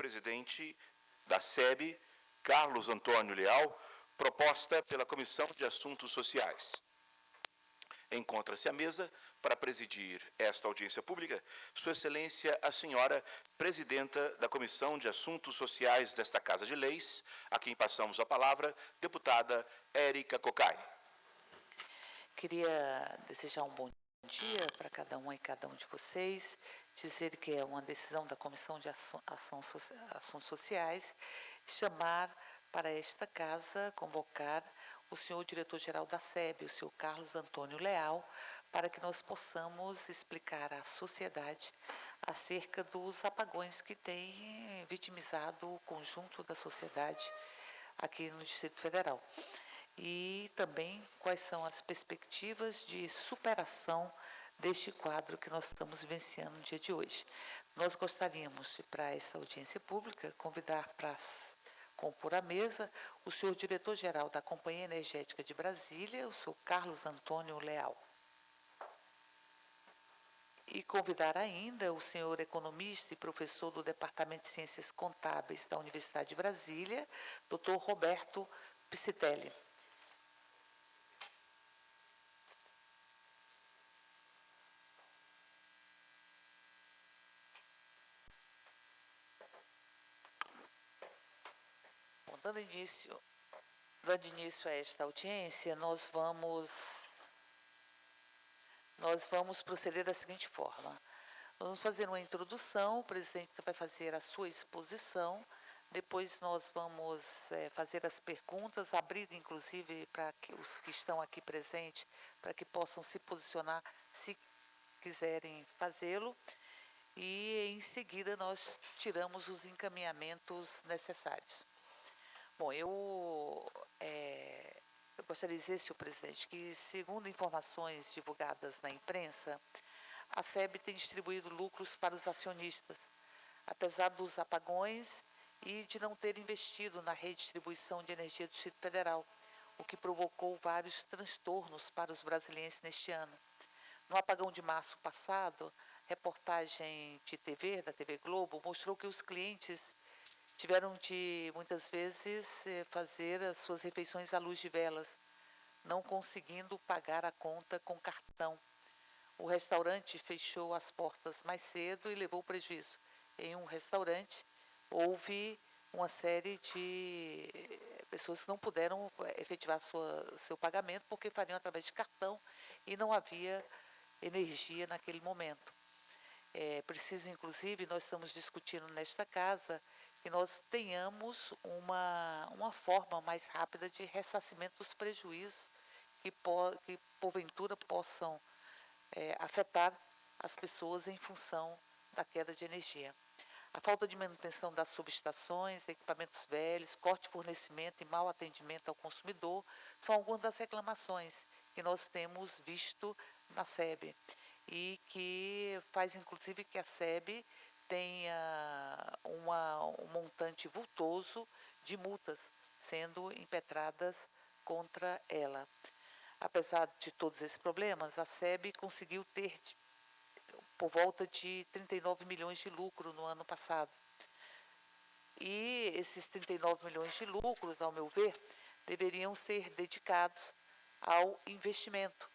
presidente da SEB, Carlos Antônio Leal, proposta pela Comissão de Assuntos Sociais. Encontra-se à mesa para presidir esta audiência pública Sua Excelência, a senhora Presidenta da Comissão de Assuntos Sociais desta Casa de Leis, a quem passamos a palavra, deputada Érica Cocai. Queria desejar um bom dia para cada uma e cada um de vocês, dizer que é uma decisão da Comissão de Assuntos Sociais chamar para esta casa, convocar o senhor diretor-geral da SEB, o senhor Carlos Antônio Leal, para que nós possamos explicar à sociedade acerca dos apagões que têm vitimizado o conjunto da sociedade aqui no Distrito Federal. E também quais são as perspectivas de superação deste quadro que nós estamos vivenciando no dia de hoje. Nós gostaríamos de, para essa audiência pública, convidar para compor a mesa o senhor diretor-geral da Companhia Energética de Brasília, o senhor Carlos Antônio Leal. E convidar ainda o senhor economista e professor do Departamento de Ciências Contábeis da Universidade de Brasília, doutor Roberto Piscitelli. Bom, dando início a esta audiência, nós vamos proceder da seguinte forma. Nós vamos fazer uma introdução, o presidente vai fazer a sua exposição, depois nós vamos fazer as perguntas, abrir inclusive para que os que estão aqui presentes, para que possam se posicionar se quiserem fazê-lo, e em seguida nós tiramos os encaminhamentos necessários. Bom, eu gostaria de dizer, senhor presidente, que, segundo informações divulgadas na imprensa, a SEB tem distribuído lucros para os acionistas, apesar dos apagões e de não ter investido na redistribuição de energia do Distrito Federal, o que provocou vários transtornos para os brasileiros neste ano. No apagão de março passado, reportagem de TV, da TV Globo, mostrou que os clientes tiveram de, muitas vezes, fazer as suas refeições à luz de velas, não conseguindo pagar a conta com cartão. O restaurante fechou as portas mais cedo e levou prejuízo. Em um restaurante, houve uma série de pessoas que não puderam efetivar seu pagamento porque fariam através de cartão e não havia energia naquele momento. É preciso, inclusive, nós estamos discutindo nesta casa, que nós tenhamos uma forma mais rápida de ressarcimento dos prejuízos que porventura possam afetar as pessoas em função da queda de energia. A falta de manutenção das subestações, equipamentos velhos, corte de fornecimento e mau atendimento ao consumidor são algumas das reclamações que nós temos visto na SEB e que faz, inclusive, que a SEB tenha um montante vultoso de multas sendo impetradas contra ela. Apesar de todos esses problemas, a SEB conseguiu ter por volta de 39 milhões de lucro no ano passado. E esses 39 milhões de lucros, ao meu ver, deveriam ser dedicados ao investimento.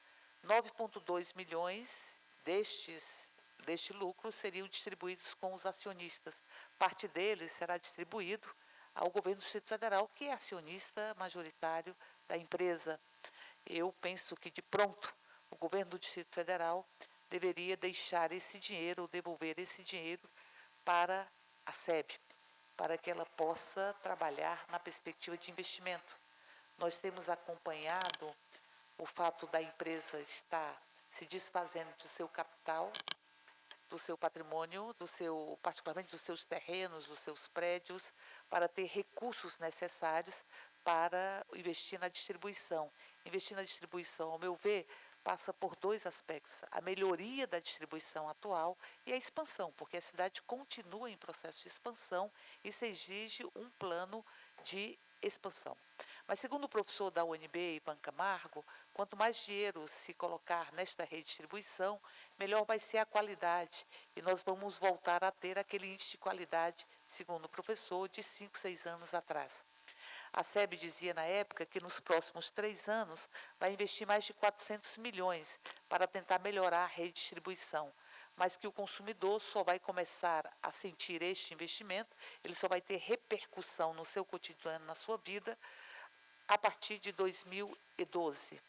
9,2 milhões deste lucro seriam distribuídos com os acionistas. Parte deles será distribuído ao governo do Distrito Federal, que é acionista majoritário da empresa. Eu penso que, de pronto, o governo do Distrito Federal deveria deixar esse dinheiro, ou devolver esse dinheiro para a SEB, para que ela possa trabalhar na perspectiva de investimento. Nós temos acompanhado o fato da empresa estar se desfazendo do seu capital, do seu patrimônio, particularmente dos seus terrenos, dos seus prédios, para ter recursos necessários para investir na distribuição. Investir na distribuição, ao meu ver, passa por dois aspectos: a melhoria da distribuição atual e a expansão, porque a cidade continua em processo de expansão e se exige um plano de expansão. Mas, segundo o professor da UNB, Ivan Camargo, quanto mais dinheiro se colocar nesta redistribuição, melhor vai ser a qualidade e nós vamos voltar a ter aquele índice de qualidade segundo o professor, de 5, 6 anos atrás. A SEB dizia na época que nos próximos 3 anos vai investir mais de 400 milhões para tentar melhorar a redistribuição, mas que o consumidor só vai começar a sentir este investimento, ele só vai ter repercussão no seu cotidiano, na sua vida, a partir de 2012.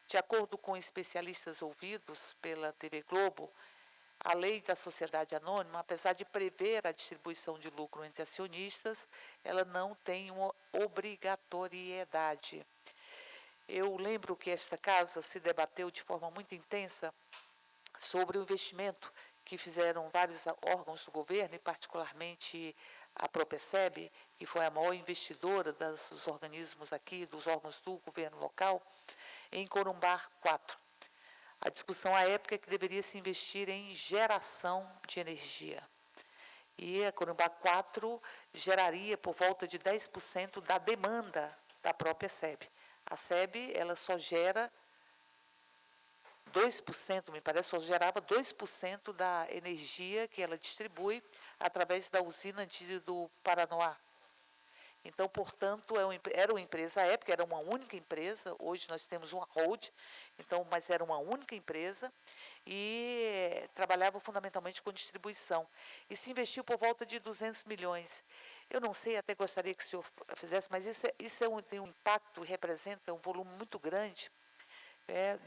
De acordo com especialistas ouvidos pela TV Globo, a lei da sociedade anônima, apesar de prever a distribuição de lucro entre acionistas, ela não tem uma obrigatoriedade. Eu lembro que esta casa se debateu de forma muito intensa sobre o investimento que fizeram vários órgãos do governo, e particularmente a Propeseb, que foi a maior investidora dos organismos aqui, dos órgãos do governo local, em Corumbá 4. A discussão à época é que deveria se investir em geração de energia. E a Corumbá 4 geraria por volta de 10% da demanda da própria SEB. A SEB, ela só gera 2%, me parece, só gerava 2% da energia que ela distribui através da usina do Paranoá. Então, portanto, era uma empresa, à época era uma única empresa, hoje nós temos uma hold, então, mas era uma única empresa e trabalhava fundamentalmente com distribuição. E se investiu por volta de 200 milhões. Eu não sei, até gostaria que o senhor fizesse, mas isso tem um impacto, representa um volume muito grande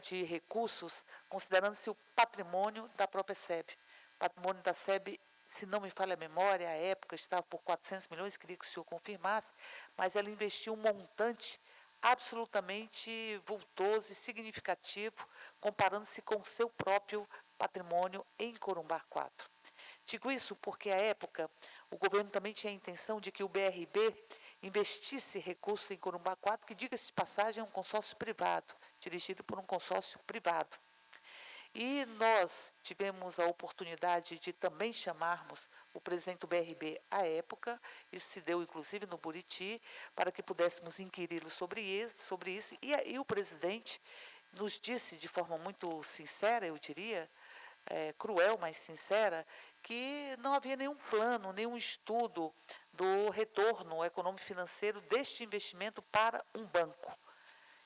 de recursos, considerando-se o patrimônio da própria SEB. O patrimônio da SEB, se não me falha a memória, à época estava por 400 milhões, queria que o senhor confirmasse, mas ela investiu um montante absolutamente vultoso e significativo, comparando-se com o seu próprio patrimônio em Corumbá 4. Digo isso porque, à época, o governo também tinha a intenção de que o BRB investisse recursos em Corumbá 4, que, diga-se de passagem, é um consórcio privado, dirigido por um consórcio privado. E nós tivemos a oportunidade de também chamarmos o presidente do BRB à época, isso se deu inclusive no Buriti, para que pudéssemos inquiri-lo sobre isso, e o presidente nos disse de forma muito sincera, eu diria, cruel, mas sincera, que não havia nenhum plano, nenhum estudo do retorno econômico-financeiro deste investimento para um banco.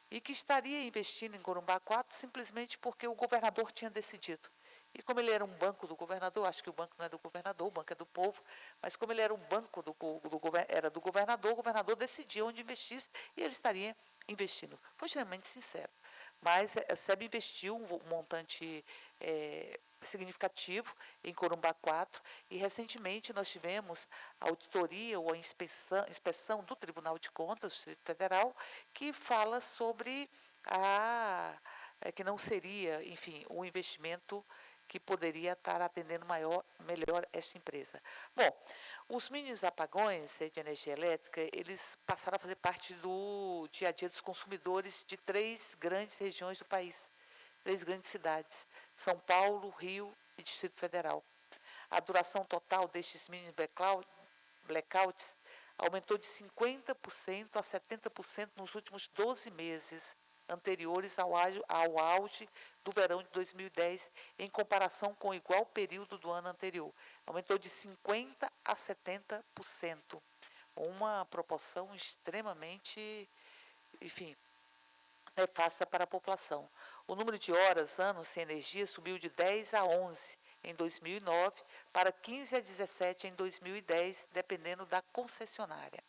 E que estaria investindo em Corumbá 4 simplesmente porque o governador tinha decidido. E como ele era um banco do governador, acho que o banco não é do governador, o banco é do povo, mas como ele era um banco do governador, o governador decidia onde investisse e ele estaria investindo. Foi extremamente sincero. Mas a SEB investiu um montante significativo em Corumbá 4 e recentemente nós tivemos a auditoria ou a inspeção do Tribunal de Contas do Distrito Federal que fala sobre que não seria, enfim, um investimento que poderia estar atendendo melhor esta empresa. Bom, os mini apagões de energia elétrica, eles passaram a fazer parte do dia a dia dos consumidores de 3 grandes regiões do país, 3 grandes cidades, São Paulo, Rio e Distrito Federal. A duração total destes mini blackouts aumentou de 50% a 70% nos últimos 12 meses, anteriores ao auge do verão de 2010, em comparação com o igual período do ano anterior. Aumentou de 50% a 70%, uma proporção extremamente, enfim, nefasta para a população. O número de horas, anos sem energia subiu de 10 a 11 em 2009 para 15 a 17 em 2010, dependendo da concessionária.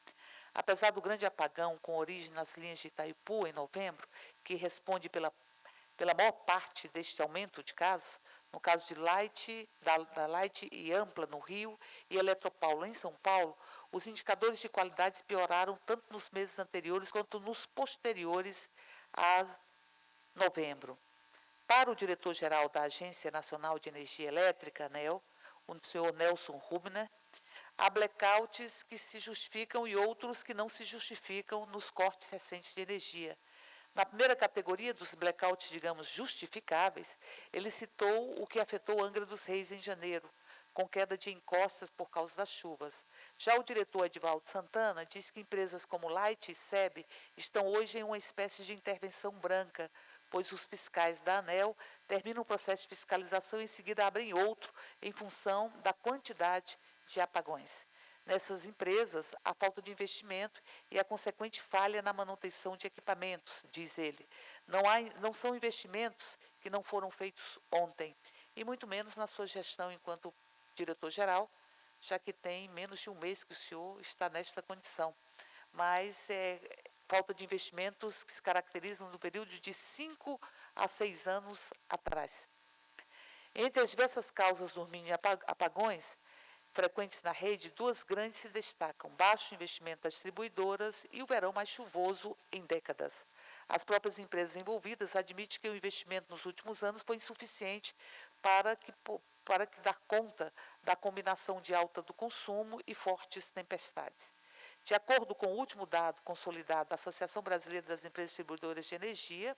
Apesar do grande apagão com origem nas linhas de Itaipu, em novembro, que responde pela maior parte deste aumento de casos, no caso de da Light e Ampla no Rio e Eletropaulo em São Paulo, os indicadores de qualidade pioraram tanto nos meses anteriores quanto nos posteriores a novembro. Para o diretor-geral da Agência Nacional de Energia Elétrica, ANEEL, o senhor Nelson Rubner, há blackouts que se justificam e outros que não se justificam nos cortes recentes de energia. Na primeira categoria dos blackouts, digamos, justificáveis, ele citou o que afetou Angra dos Reis em janeiro, com queda de encostas por causa das chuvas. Já o diretor Edivaldo Santana diz que empresas como Light e SEB estão hoje em uma espécie de intervenção branca, pois os fiscais da ANEEL terminam o processo de fiscalização e em seguida abrem outro em função da quantidade de apagões. nessas empresas a falta de investimento e a consequente falha na manutenção de equipamentos, diz ele. Não são investimentos que não foram feitos ontem, e muito menos na sua gestão enquanto diretor-geral, já que tem menos de um mês que o senhor está nesta condição. Mas falta de investimentos que se caracterizam no período de 5 a 6 anos atrás. Entre as diversas causas do mini apagões frequentes na rede, duas grandes se destacam: baixo investimento das distribuidoras e o verão mais chuvoso em décadas. As próprias empresas envolvidas admitem que o investimento nos últimos anos foi insuficiente para que dar conta da combinação de alta do consumo e fortes tempestades. De acordo com o último dado consolidado da Associação Brasileira das Empresas Distribuidoras de Energia,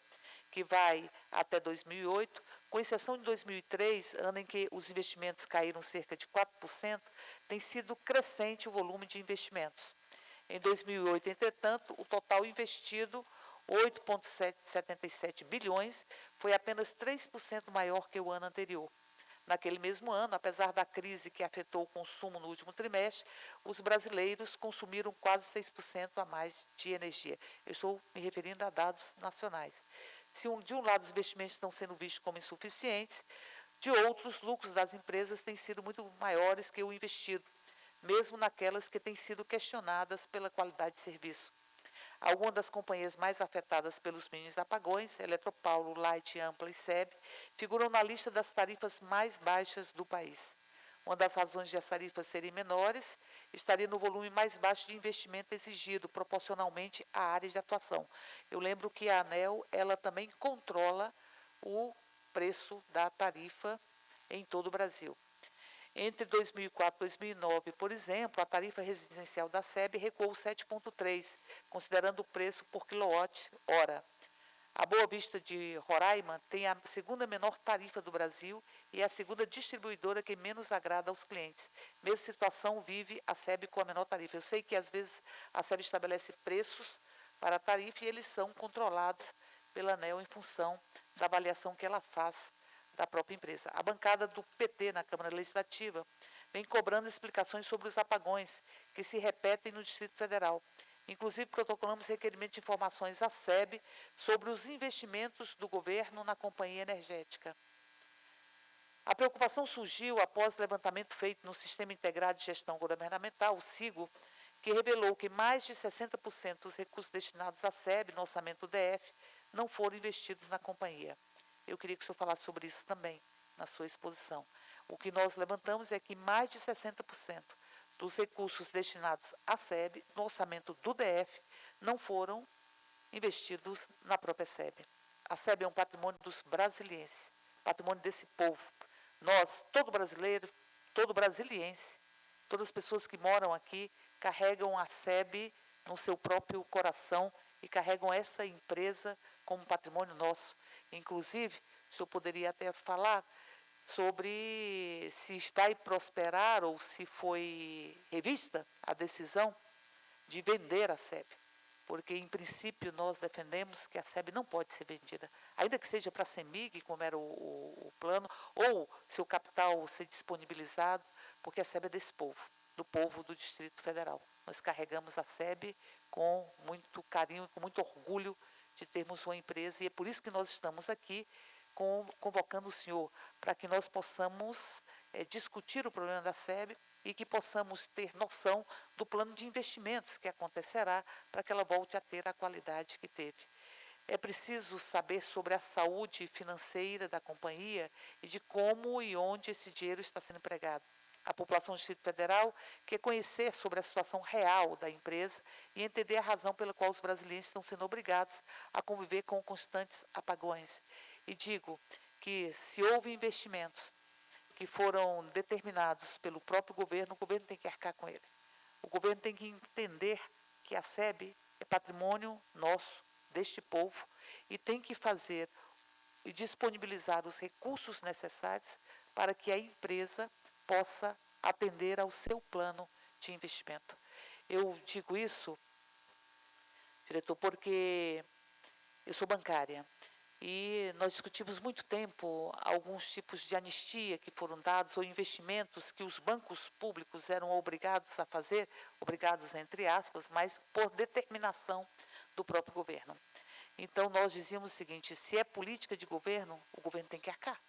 que vai até 2008, com exceção de 2003, ano em que os investimentos caíram cerca de 4%, tem sido crescente o volume de investimentos. Em 2008, entretanto, o total investido, 8,77 bilhões, foi apenas 3% maior que o ano anterior. Naquele mesmo ano, apesar da crise que afetou o consumo no último trimestre, os brasileiros consumiram quase 6% a mais de energia. Eu estou me referindo a dados nacionais. Se de um lado os investimentos estão sendo vistos como insuficientes, de outro, os lucros das empresas têm sido muito maiores que o investido, mesmo naquelas que têm sido questionadas pela qualidade de serviço. Algumas das companhias mais afetadas pelos mini apagões, Eletropaulo, Light, Ampla e SEB, figuram na lista das tarifas mais baixas do país. Uma das razões de as tarifas serem menores estaria no volume mais baixo de investimento exigido proporcionalmente à área de atuação. Eu lembro que a ANEEL, ela também controla o preço da tarifa em todo o Brasil. Entre 2004 e 2009, por exemplo, a tarifa residencial da SEB recuou 7,3%, considerando o preço por quilowatt-hora. A Boa Vista de Roraima tem a segunda menor tarifa do Brasil e é a segunda distribuidora que menos agrada aos clientes. Mesma situação vive a SEB com a menor tarifa. Eu sei que, às vezes, a SEB estabelece preços para a tarifa e eles são controlados pela ANEEL em função da avaliação que ela faz da própria empresa. A bancada do PT na Câmara Legislativa vem cobrando explicações sobre os apagões que se repetem no Distrito Federal. Inclusive, protocolamos requerimento de informações à SEB sobre os investimentos do governo na companhia energética. A preocupação surgiu após o levantamento feito no Sistema Integrado de Gestão Governamental, o SIGO, que revelou que mais de 60% dos recursos destinados à SEB no orçamento do DF não foram investidos na companhia. Eu queria que o senhor falasse sobre isso também na sua exposição. O que nós levantamos é que mais de 60% dos recursos destinados à SEB, no orçamento do DF, não foram investidos na própria SEB. A SEB é um patrimônio dos brasilienses, patrimônio desse povo. Nós, todo brasileiro, todo brasiliense, todas as pessoas que moram aqui, carregam a SEB no seu próprio coração e carregam essa empresa como patrimônio nosso. Inclusive, o senhor poderia até falar sobre se está a prosperar ou se foi revista a decisão de vender a SEB. Porque, em princípio, nós defendemos que a SEB não pode ser vendida, ainda que seja para a CEMIG, como era o plano, ou seu capital ser disponibilizado, porque a SEB é desse povo, do povo do Distrito Federal. Nós carregamos a SEB com muito carinho e com muito orgulho de termos uma empresa, e é por isso que nós estamos aqui convocando o senhor para que nós possamos discutir o problema da SEB e que possamos ter noção do plano de investimentos que acontecerá para que ela volte a ter a qualidade que teve. É preciso saber sobre a saúde financeira da companhia e de como e onde esse dinheiro está sendo empregado. A população do Distrito Federal quer conhecer sobre a situação real da empresa e entender a razão pela qual os brasileiros estão sendo obrigados a conviver com constantes apagões. E digo que, se houve investimentos que foram determinados pelo próprio governo, o governo tem que arcar com ele. O governo tem que entender que a SEB é patrimônio nosso, deste povo, e tem que fazer e disponibilizar os recursos necessários para que a empresa possa atender ao seu plano de investimento. Eu digo isso, diretor, porque eu sou bancária e nós discutimos muito tempo alguns tipos de anistia que foram dados ou investimentos que os bancos públicos eram obrigados a fazer, obrigados entre aspas, mas por determinação do próprio governo. Então, nós dizíamos o seguinte, se é política de governo, o governo tem que arcar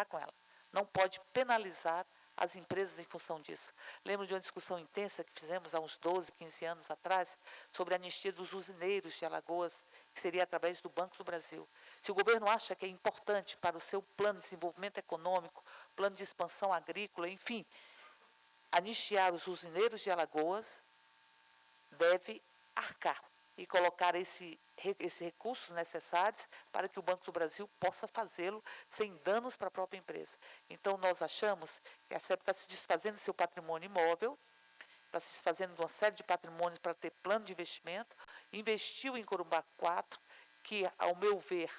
com ela. Não pode penalizar as empresas em função disso. Lembro de uma discussão intensa que fizemos há uns 12, 15 anos atrás sobre a anistia dos usineiros de Alagoas, que seria através do Banco do Brasil. Se o governo acha que é importante para o seu plano de desenvolvimento econômico, plano de expansão agrícola, enfim, anistiar os usineiros de Alagoas, deve arcar e colocar esses recursos necessários para que o Banco do Brasil possa fazê-lo sem danos para a própria empresa. Então, nós achamos que a SEB está se desfazendo do seu patrimônio imóvel, está se desfazendo de uma série de patrimônios para ter plano de investimento, investiu em Corumbá 4, que, ao meu ver,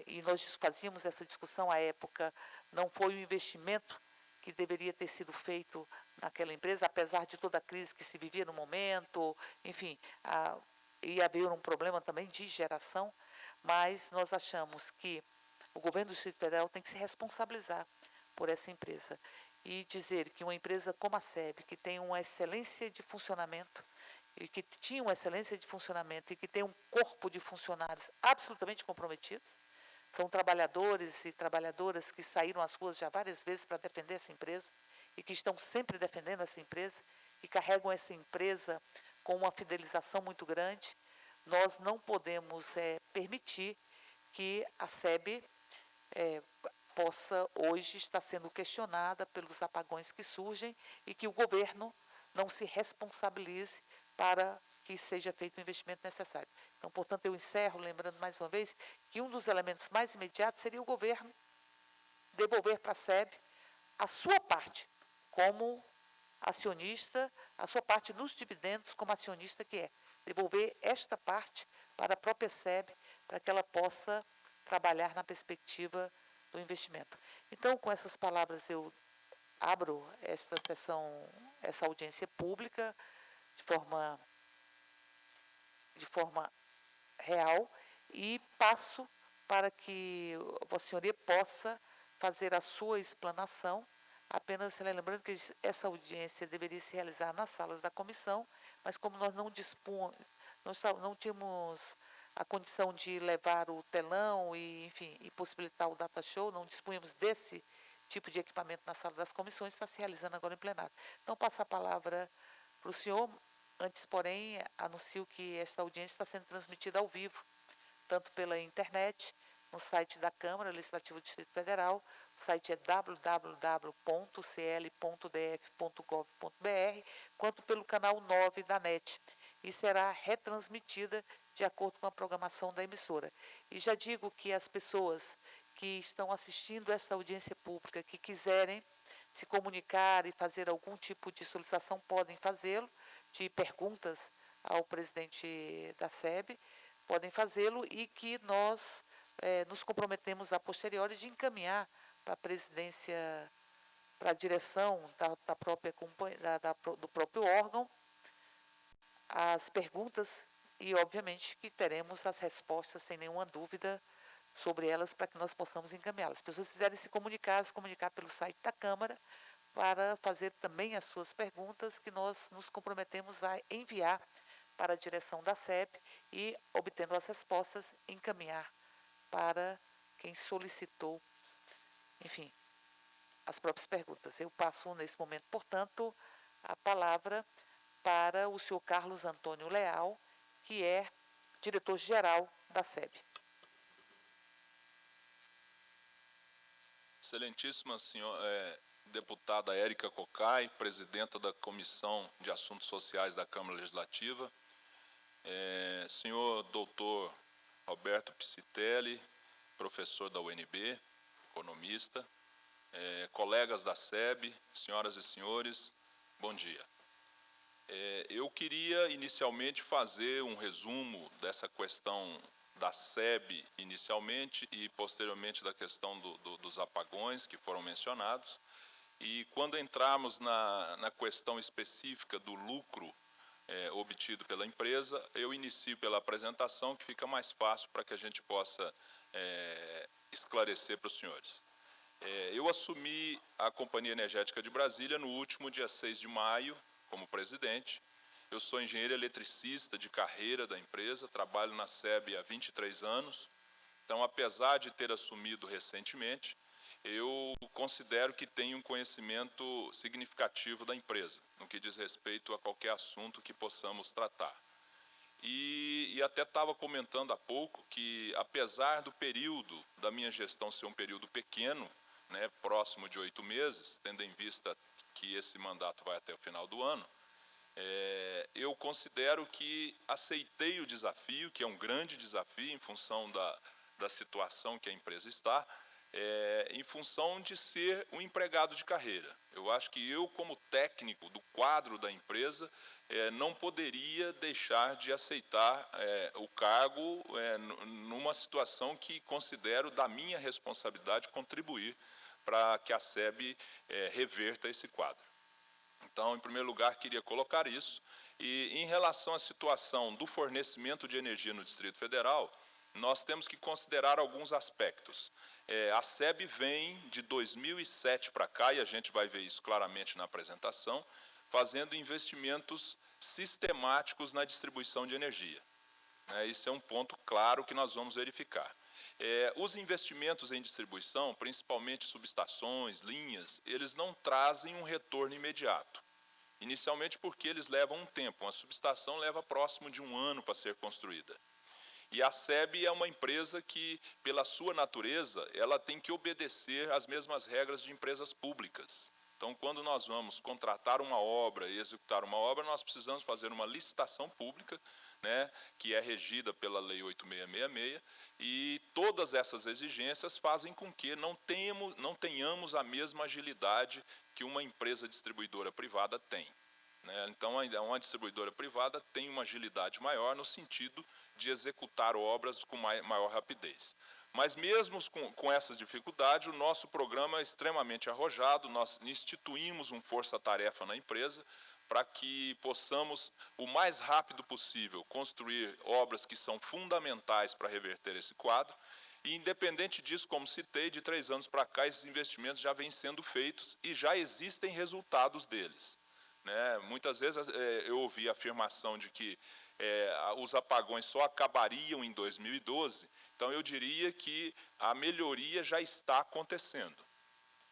e nós fazíamos essa discussão à época, não foi um investimento que deveria ter sido feito naquela empresa, apesar de toda a crise que se vivia no momento, enfim, ia haver um problema também de geração, mas nós achamos que o governo do Distrito Federal tem que se responsabilizar por essa empresa e dizer que uma empresa como a SEB, que tem uma excelência de funcionamento, e que tinha uma excelência de funcionamento e que tem um corpo de funcionários absolutamente comprometidos, são trabalhadores e trabalhadoras que saíram às ruas já várias vezes para defender essa empresa e que estão sempre defendendo essa empresa e carregam essa empresa com uma fidelização muito grande. Nós não podemos permitir que a SEB possa hoje estar sendo questionada pelos apagões que surgem e que o governo não se responsabilize para que seja feito o investimento necessário. Então, portanto, eu encerro lembrando mais uma vez que um dos elementos mais imediatos seria o governo devolver para a SEB a sua parte como acionista, a sua parte nos dividendos como acionista que é. Devolver esta parte para a própria SEB, para que ela possa trabalhar na perspectiva do investimento. Então, com essas palavras, eu abro esta sessão, essa audiência pública, de forma real e passo para que Vossa Senhoria possa fazer a sua explanação, apenas lembrando que essa audiência deveria se realizar nas salas da comissão, mas como nós não tínhamos a condição de levar o telão e, enfim, e possibilitar o data show, não dispunhamos desse tipo de equipamento na sala das comissões, está se realizando agora em plenário. Então, passo a palavra para o senhor. Antes, porém, anuncio que esta audiência está sendo transmitida ao vivo, tanto pela internet, no site da Câmara Legislativa do Distrito Federal, o site é www.cl.df.gov.br, quanto pelo canal 9 da NET, e será retransmitida de acordo com a programação da emissora. E já digo que as pessoas que estão assistindo essa audiência pública, que quiserem se comunicar e fazer algum tipo de solicitação, podem fazê-lo, de perguntas ao presidente da SEB, podem fazê-lo e que nós nos comprometemos a posteriori de encaminhar para a presidência, para a direção do próprio órgão, as perguntas e, obviamente, que teremos as respostas sem nenhuma dúvida sobre elas para que nós possamos encaminhá-las. As pessoas quiserem se comunicar pelo site da Câmara, para fazer também as suas perguntas, que nós nos comprometemos a enviar para a direção da SEB e, obtendo as respostas, encaminhar para quem solicitou, enfim, as próprias perguntas. Eu passo, nesse momento, portanto, a palavra para o senhor Carlos Antônio Leal, que é diretor-geral da SEB. Excelentíssima deputada Érica Cocai, presidenta da Comissão de Assuntos Sociais da Câmara Legislativa, senhor doutor Roberto Piscitelli, professor da UNB, economista, colegas da SEB, senhoras e senhores, bom dia. Eu queria inicialmente fazer um resumo dessa questão da SEB inicialmente e posteriormente da questão dos apagões que foram mencionados. E quando entrarmos na questão específica do lucro obtido pela empresa, eu inicio pela apresentação, que fica mais fácil para que a gente possa esclarecer para os senhores. Eu assumi a Companhia Energética de Brasília no último dia 6 de maio, como presidente. Eu sou engenheiro eletricista de carreira da empresa, trabalho na SEB há 23 anos. Então, apesar de ter assumido recentemente, eu considero que tenho um conhecimento significativo da empresa, no que diz respeito a qualquer assunto que possamos tratar. E até estava comentando há pouco que, apesar do período da minha gestão ser um período pequeno, né, próximo de 8 meses, tendo em vista que esse mandato vai até o final do ano, eu considero que aceitei o desafio, que é um grande desafio em função da situação que a empresa está, em função de ser um empregado de carreira. Eu acho que eu, como técnico do quadro da empresa, não poderia deixar de aceitar o cargo numa situação que considero da minha responsabilidade contribuir para que a SEB reverta esse quadro. Então, em primeiro lugar, queria colocar isso. E em relação à situação do fornecimento de energia no Distrito Federal, nós temos que considerar alguns aspectos. A SEB vem de 2007 para cá, e a gente vai ver isso claramente na apresentação, fazendo investimentos sistemáticos na distribuição de energia. Isso é um ponto claro que nós vamos verificar. Os investimentos em distribuição, principalmente subestações, linhas, eles não trazem um retorno imediato. Inicialmente porque eles levam um tempo, uma subestação leva próximo de 1 ano para ser construída. E a SEB é uma empresa que, pela sua natureza, ela tem que obedecer às mesmas regras de empresas públicas. Então, quando nós vamos contratar uma obra e executar uma obra, nós precisamos fazer uma licitação pública, né, que é regida pela Lei 8666, e todas essas exigências fazem com que não tenhamos a mesma agilidade que uma empresa distribuidora privada tem. Então, uma distribuidora privada tem uma agilidade maior no sentido de executar obras com maior rapidez. Mas mesmo com essas dificuldades, o nosso programa é extremamente arrojado. Nós instituímos um força-tarefa na empresa para que possamos, o mais rápido possível, construir obras que são fundamentais para reverter esse quadro. E, independente disso, como citei, de 3 anos para cá, esses investimentos já vêm sendo feitos e já existem resultados deles. Muitas vezes eu ouvi a afirmação de que os apagões só acabariam em 2012, então eu diria que a melhoria já está acontecendo.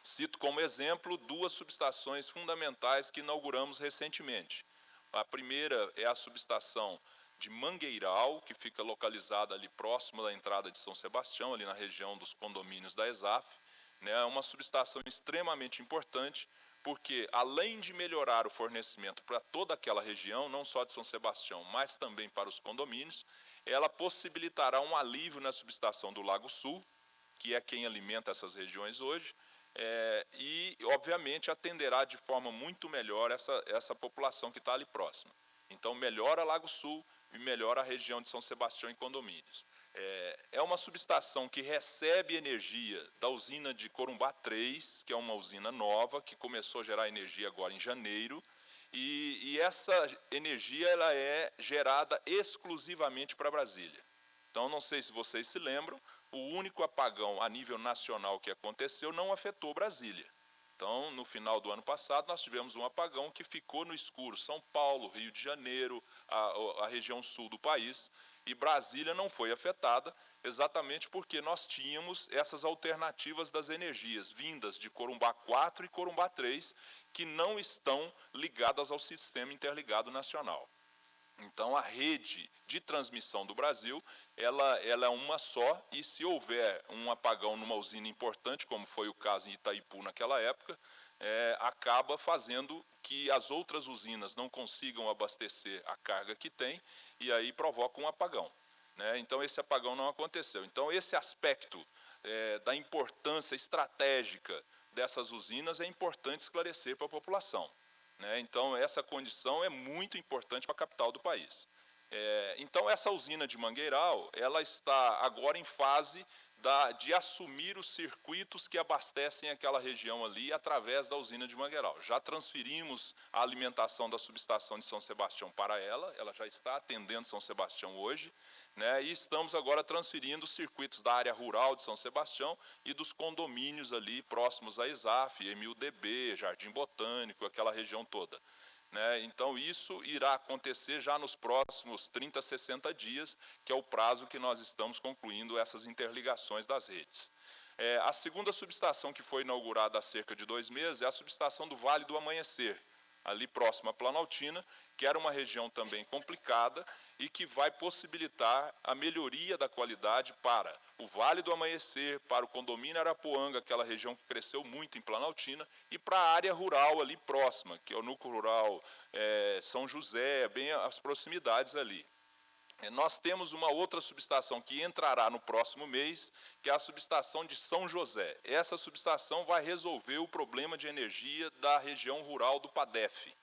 Cito como exemplo 2 subestações fundamentais que inauguramos recentemente. A primeira é a subestação de Mangueiral, que fica localizada ali próximo da entrada de São Sebastião, ali na região dos condomínios da ESAF. É uma subestação extremamente importante, porque além de melhorar o fornecimento para toda aquela região, não só de São Sebastião, mas também para os condomínios, ela possibilitará um alívio na subestação do Lago Sul, que é quem alimenta essas regiões hoje, e, obviamente, atenderá de forma muito melhor essa população que está ali próxima. Então, melhora Lago Sul e melhora a região de São Sebastião e condomínios. É uma subestação que recebe energia da usina de Corumbá 3, que é uma usina nova, que começou a gerar energia agora em janeiro, e essa energia ela é gerada exclusivamente para Brasília. Então, não sei se vocês se lembram, o único apagão a nível nacional que aconteceu não afetou Brasília. Então, no final do ano passado, nós tivemos um apagão que ficou no escuro São Paulo, Rio de Janeiro, a região sul do país, e Brasília não foi afetada, exatamente porque nós tínhamos essas alternativas das energias vindas de Corumbá 4 e Corumbá 3, que não estão ligadas ao Sistema Interligado Nacional. Então, a rede de transmissão do Brasil, ela é uma só, e se houver um apagão numa usina importante, como foi o caso em Itaipu naquela época, acaba fazendo que as outras usinas não consigam abastecer a carga que tem, e aí provoca um apagão. Então, esse apagão não aconteceu. Então, esse aspecto da importância estratégica dessas usinas é importante esclarecer para a população. Então, essa condição é muito importante para a capital do país. Então, essa usina de Mangueiral, ela está agora em fase de assumir os circuitos que abastecem aquela região ali através da usina de Mangueiral. Já transferimos a alimentação da subestação de São Sebastião para ela já está atendendo São Sebastião hoje, né, e estamos agora transferindo os circuitos da área rural de São Sebastião e dos condomínios ali próximos à ESAF, MUDB, Jardim Botânico, aquela região toda. Né? Então, isso irá acontecer já nos próximos 30 a 60 dias, que é o prazo que nós estamos concluindo essas interligações das redes. A segunda subestação que foi inaugurada há cerca de 2 meses é a subestação do Vale do Amanhecer, ali próximo à Planaltina, que era uma região também complicada e que vai possibilitar a melhoria da qualidade para o Vale do Amanhecer, para o condomínio Arapuanga, aquela região que cresceu muito em Planaltina, e para a área rural ali próxima, que é o núcleo rural São José, bem as proximidades ali. Nós temos uma outra subestação que entrará no próximo mês, que é a subestação de São José. Essa subestação vai resolver o problema de energia da região rural do PADEF.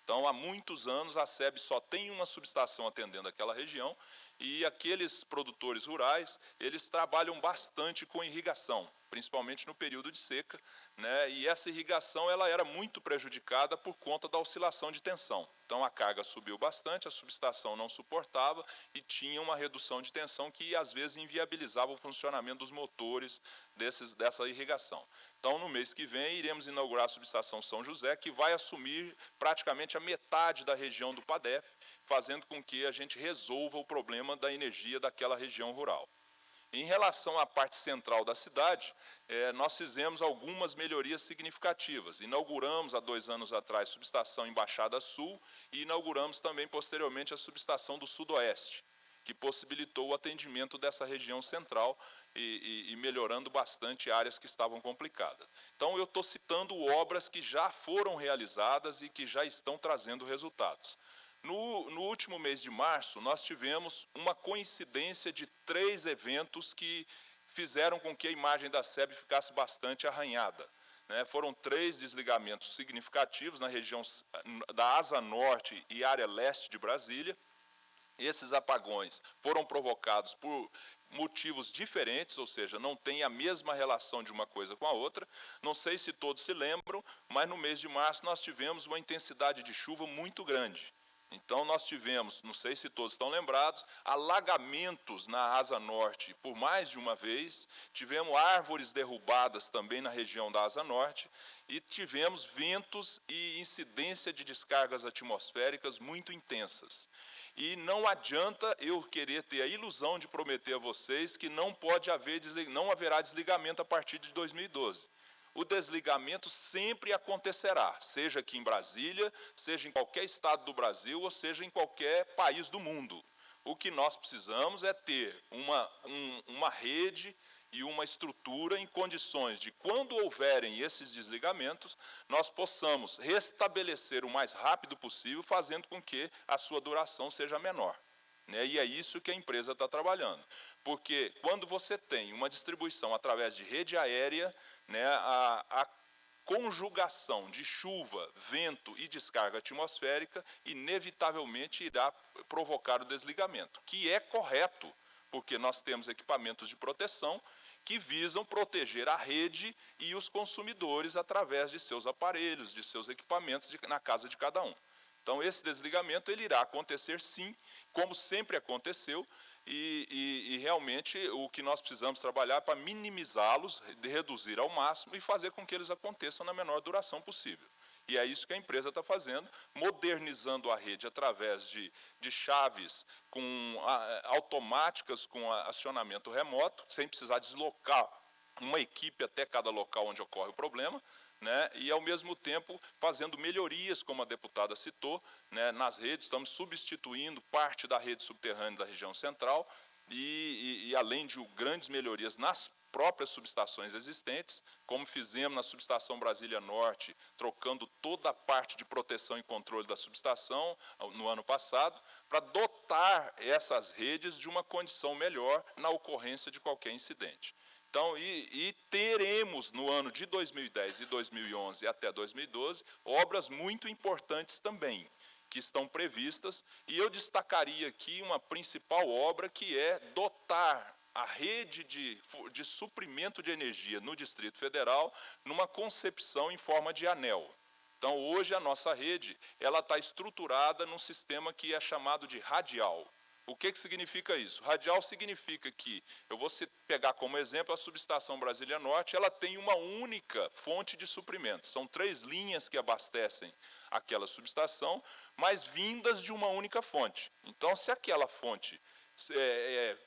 Então, há muitos anos, a SEB só tem uma subestação atendendo aquela região e aqueles produtores rurais, eles trabalham bastante com irrigação, principalmente no período de seca, né? E essa irrigação ela era muito prejudicada por conta da oscilação de tensão. Então, a carga subiu bastante, a subestação não suportava e tinha uma redução de tensão que, às vezes, inviabilizava o funcionamento dos motores dessa irrigação. Então, no mês que vem, iremos inaugurar a subestação São José, que vai assumir praticamente a metade da região do PADEF, fazendo com que a gente resolva o problema da energia daquela região rural. Em relação à parte central da cidade, nós fizemos algumas melhorias significativas. Inauguramos, há 2 anos atrás, a subestação Embaixada Sul e inauguramos também, posteriormente, a subestação do Sudoeste, que possibilitou o atendimento dessa região central e melhorando bastante áreas que estavam complicadas. Então, eu estou citando obras que já foram realizadas e que já estão trazendo resultados. No último mês de março, nós tivemos uma coincidência de 3 eventos que fizeram com que a imagem da SEB ficasse bastante arranhada. Né? Foram 3 desligamentos significativos na região da Asa Norte e área leste de Brasília. Esses apagões foram provocados por motivos diferentes, ou seja, não tem a mesma relação de uma coisa com a outra. Não sei se todos se lembram, mas no mês de março nós tivemos uma intensidade de chuva muito grande. Então, nós tivemos, não sei se todos estão lembrados, alagamentos na Asa Norte por mais de uma vez, tivemos árvores derrubadas também na região da Asa Norte e tivemos ventos e incidência de descargas atmosféricas muito intensas. E não adianta eu querer ter a ilusão de prometer a vocês que não haverá desligamento a partir de 2012. O desligamento sempre acontecerá, seja aqui em Brasília, seja em qualquer estado do Brasil, ou seja em qualquer país do mundo. O que nós precisamos é ter uma rede e uma estrutura em condições de, quando houverem esses desligamentos, nós possamos restabelecer o mais rápido possível, fazendo com que a sua duração seja menor. E é isso que a empresa está trabalhando. Porque quando você tem uma distribuição através de rede aérea, a conjugação de chuva, vento e descarga atmosférica inevitavelmente irá provocar o desligamento, que é correto, porque nós temos equipamentos de proteção que visam proteger a rede e os consumidores através de seus aparelhos, de seus equipamentos na casa de cada um. Então, esse desligamento ele irá acontecer sim, como sempre aconteceu, e realmente o que nós precisamos trabalhar é para minimizá-los, reduzir ao máximo e fazer com que eles aconteçam na menor duração possível. E é isso que a empresa está fazendo, modernizando a rede através de chaves automáticas com acionamento remoto, sem precisar deslocar uma equipe até cada local onde ocorre o problema, e, ao mesmo tempo, fazendo melhorias, como a deputada citou, nas redes. Estamos substituindo parte da rede subterrânea da região central e além de grandes melhorias nas próprias subestações existentes, como fizemos na subestação Brasília Norte, trocando toda a parte de proteção e controle da subestação no ano passado, para dotar essas redes de uma condição melhor na ocorrência de qualquer incidente. Então, e teremos no ano de 2010 e 2011 até 2012 obras muito importantes também, que estão previstas, e eu destacaria aqui uma principal obra que é dotar a rede de suprimento de energia no Distrito Federal numa concepção em forma de anel. Então, hoje, a nossa rede está estruturada num sistema que é chamado de radial. O que significa isso? Radial significa que, eu vou pegar como exemplo a subestação Brasília Norte, ela tem uma única fonte de suprimento. São 3 linhas que abastecem aquela subestação, mas vindas de uma única fonte. Então, se aquela fonte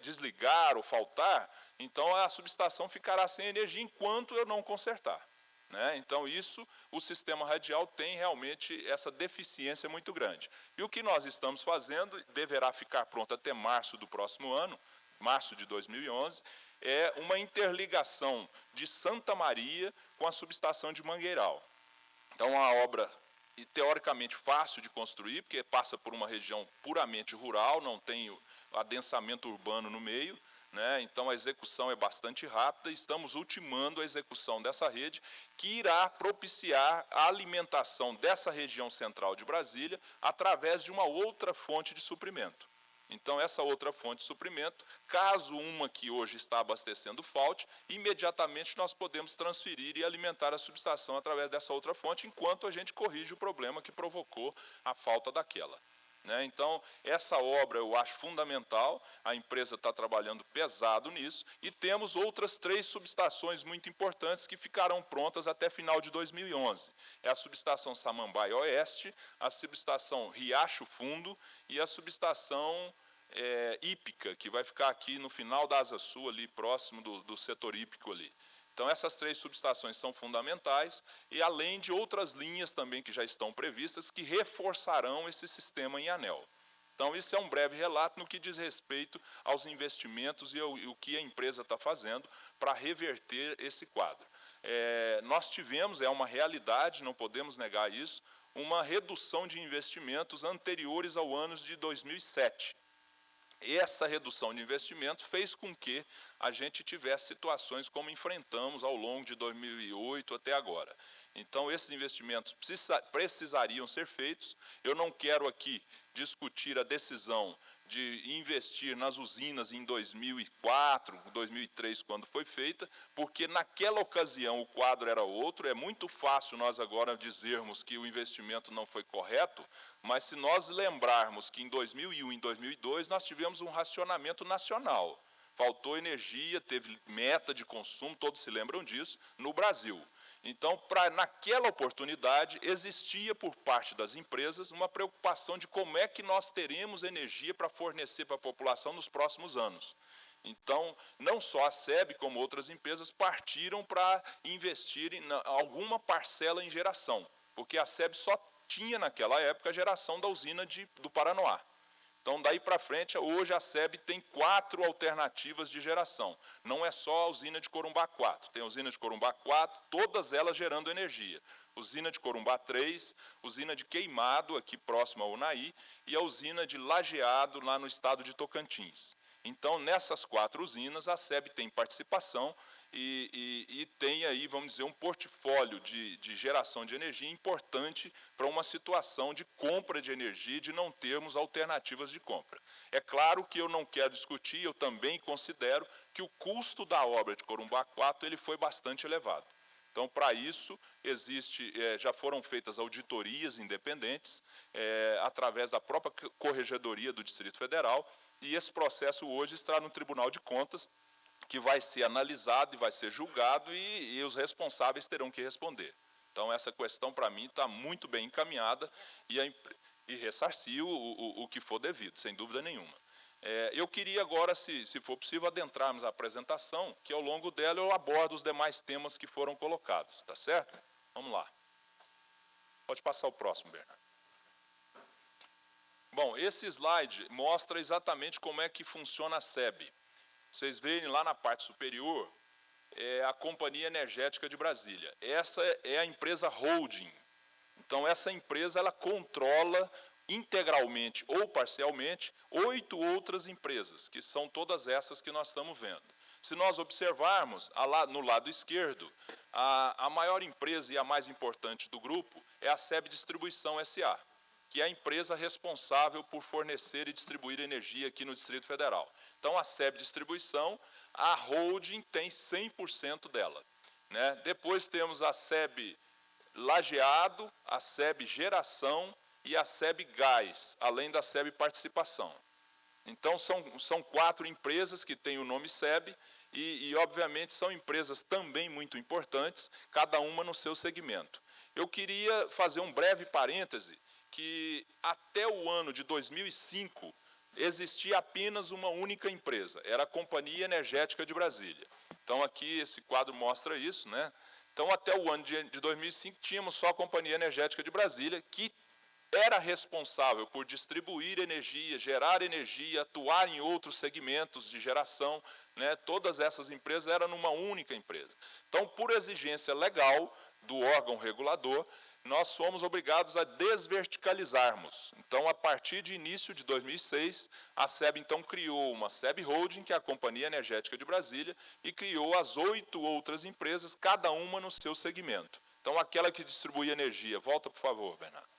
desligar ou faltar, então a subestação ficará sem energia enquanto eu não consertar. Né? Então, o sistema radial tem realmente essa deficiência muito grande. E o que nós estamos fazendo, deverá ficar pronto até março do próximo ano, março de 2011, é uma interligação de Santa Maria com a subestação de Mangueiral. Então, uma obra teoricamente fácil de construir, porque passa por uma região puramente rural, não tem adensamento urbano no meio, né? Então a execução é bastante rápida e estamos ultimando a execução dessa rede, que irá propiciar a alimentação dessa região central de Brasília através de uma outra fonte de suprimento. Então, essa outra fonte de suprimento, caso uma que hoje está abastecendo falte, imediatamente nós podemos transferir e alimentar a subestação através dessa outra fonte, enquanto a gente corrige o problema que provocou a falta daquela. Né? Então, essa obra eu acho fundamental, a empresa está trabalhando pesado nisso, e temos outras 3 subestações muito importantes que ficarão prontas até final de 2011. É a subestação Samambaia Oeste, a subestação Riacho Fundo e a subestação hípica, que vai ficar aqui no final da Asa Sul, ali próximo do setor hípico ali. Então, essas 3 subestações são fundamentais, e além de outras linhas também que já estão previstas, que reforçarão esse sistema em anel. Então, isso é um breve relato no que diz respeito aos investimentos e o que a empresa está fazendo para reverter esse quadro. Nós tivemos, é uma realidade, não podemos negar isso, uma redução de investimentos anteriores ao ano de 2007. Essa redução de investimento fez com que a gente tivesse situações como enfrentamos ao longo de 2008 até agora. Então, esses investimentos precisariam ser feitos. Eu não quero aqui discutir a decisão de investir nas usinas em 2004, 2003, quando foi feita, porque naquela ocasião o quadro era outro. É muito fácil nós agora dizermos que o investimento não foi correto, mas se nós lembrarmos que em 2001 e em 2002 nós tivemos um racionamento nacional. Faltou energia, teve meta de consumo, todos se lembram disso, no Brasil. Então, naquela oportunidade, existia por parte das empresas uma preocupação de como é que nós teremos energia para fornecer para a população nos próximos anos. Então, não só a SEB, como outras empresas, partiram para investir em alguma parcela em geração, porque a SEB só tinha, naquela época, a geração da usina do Paranoá. Então, daí para frente, hoje a SEB tem 4 alternativas de geração. Não é só a usina de Corumbá 4. Tem a usina de Corumbá 4, todas elas gerando energia. Usina de Corumbá 3, usina de Queimado, aqui próximo ao Unaí, e a usina de Lajeado, lá no estado de Tocantins. Então, nessas 4 usinas, a SEB tem participação e tem aí, vamos dizer, um portfólio de geração de energia importante para uma situação de compra de energia e de não termos alternativas de compra. É claro que eu não quero discutir, eu também considero que o custo da obra de Corumbá 4 ele foi bastante elevado. Então, para isso, já foram feitas auditorias independentes, através da própria Corregedoria do Distrito Federal, e esse processo hoje está no Tribunal de Contas, que vai ser analisado e vai ser julgado, e os responsáveis terão que responder. Então, essa questão, para mim, está muito bem encaminhada e ressarcir o que for devido, sem dúvida nenhuma. Eu queria agora, se for possível, adentrarmos a apresentação, que ao longo dela eu abordo os demais temas que foram colocados. Tá certo? Vamos lá. Pode passar o próximo, Bernardo. Bom, esse slide mostra exatamente como é que funciona a SEB. Vocês veem lá na parte superior, a Companhia Energética de Brasília. Essa é a empresa holding. Então, essa empresa ela controla integralmente ou parcialmente 8 outras empresas, que são todas essas que nós estamos vendo. Se nós observarmos, no lado esquerdo, a maior empresa e a mais importante do grupo é a SEB Distribuição S.A., que é a empresa responsável por fornecer e distribuir energia aqui no Distrito Federal. Então, a SEB Distribuição, a holding tem 100% dela, né? Depois temos a SEB Lajeado, a SEB Geração e a SEB Gás, além da SEB Participação. Então, são 4 empresas que têm o nome SEB e, obviamente, são empresas também muito importantes, cada uma no seu segmento. Eu queria fazer um breve parêntese que, até o ano de 2005, existia apenas uma única empresa, era a Companhia Energética de Brasília. Então, aqui esse quadro mostra isso, né? Então, até o ano de 2005, tínhamos só a Companhia Energética de Brasília, que era responsável por distribuir energia, gerar energia, atuar em outros segmentos de geração, né? Todas essas empresas eram numa única empresa. Então, por exigência legal do órgão regulador, nós fomos obrigados a desverticalizarmos. Então, a partir de início de 2006, a SEB, então, criou uma SEB Holding, que é a Companhia Energética de Brasília, e criou as 8 outras empresas, cada uma no seu segmento. Então, aquela que distribui energia, volta, por favor, Bernardo.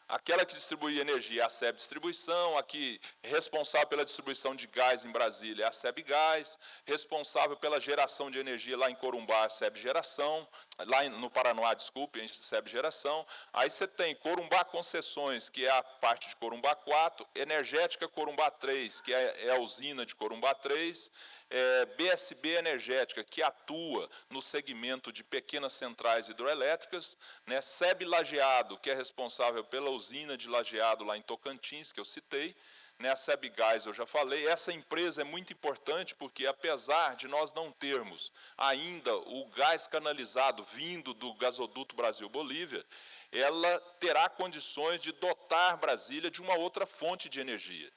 Aquela que distribui energia é a SEB Distribuição, aqui responsável pela distribuição de gás em Brasília é a SEB Gás, responsável pela geração de energia lá em Corumbá, a SEB Geração, lá no Paranoá, desculpe, a SEB Geração. Aí você tem Corumbá Concessões, que é a parte de Corumbá 4, Energética Corumbá 3, que é a usina de Corumbá 3, BSB Energética, que atua no segmento de pequenas centrais hidroelétricas, né? SEB Lajeado, que é responsável pela usina de Lajeado lá em Tocantins, que eu citei, né? A SEB Gás eu já falei. Essa empresa é muito importante porque, apesar de nós não termos ainda o gás canalizado vindo do gasoduto Brasil-Bolívia, ela terá condições de dotar Brasília de uma outra fonte de energia.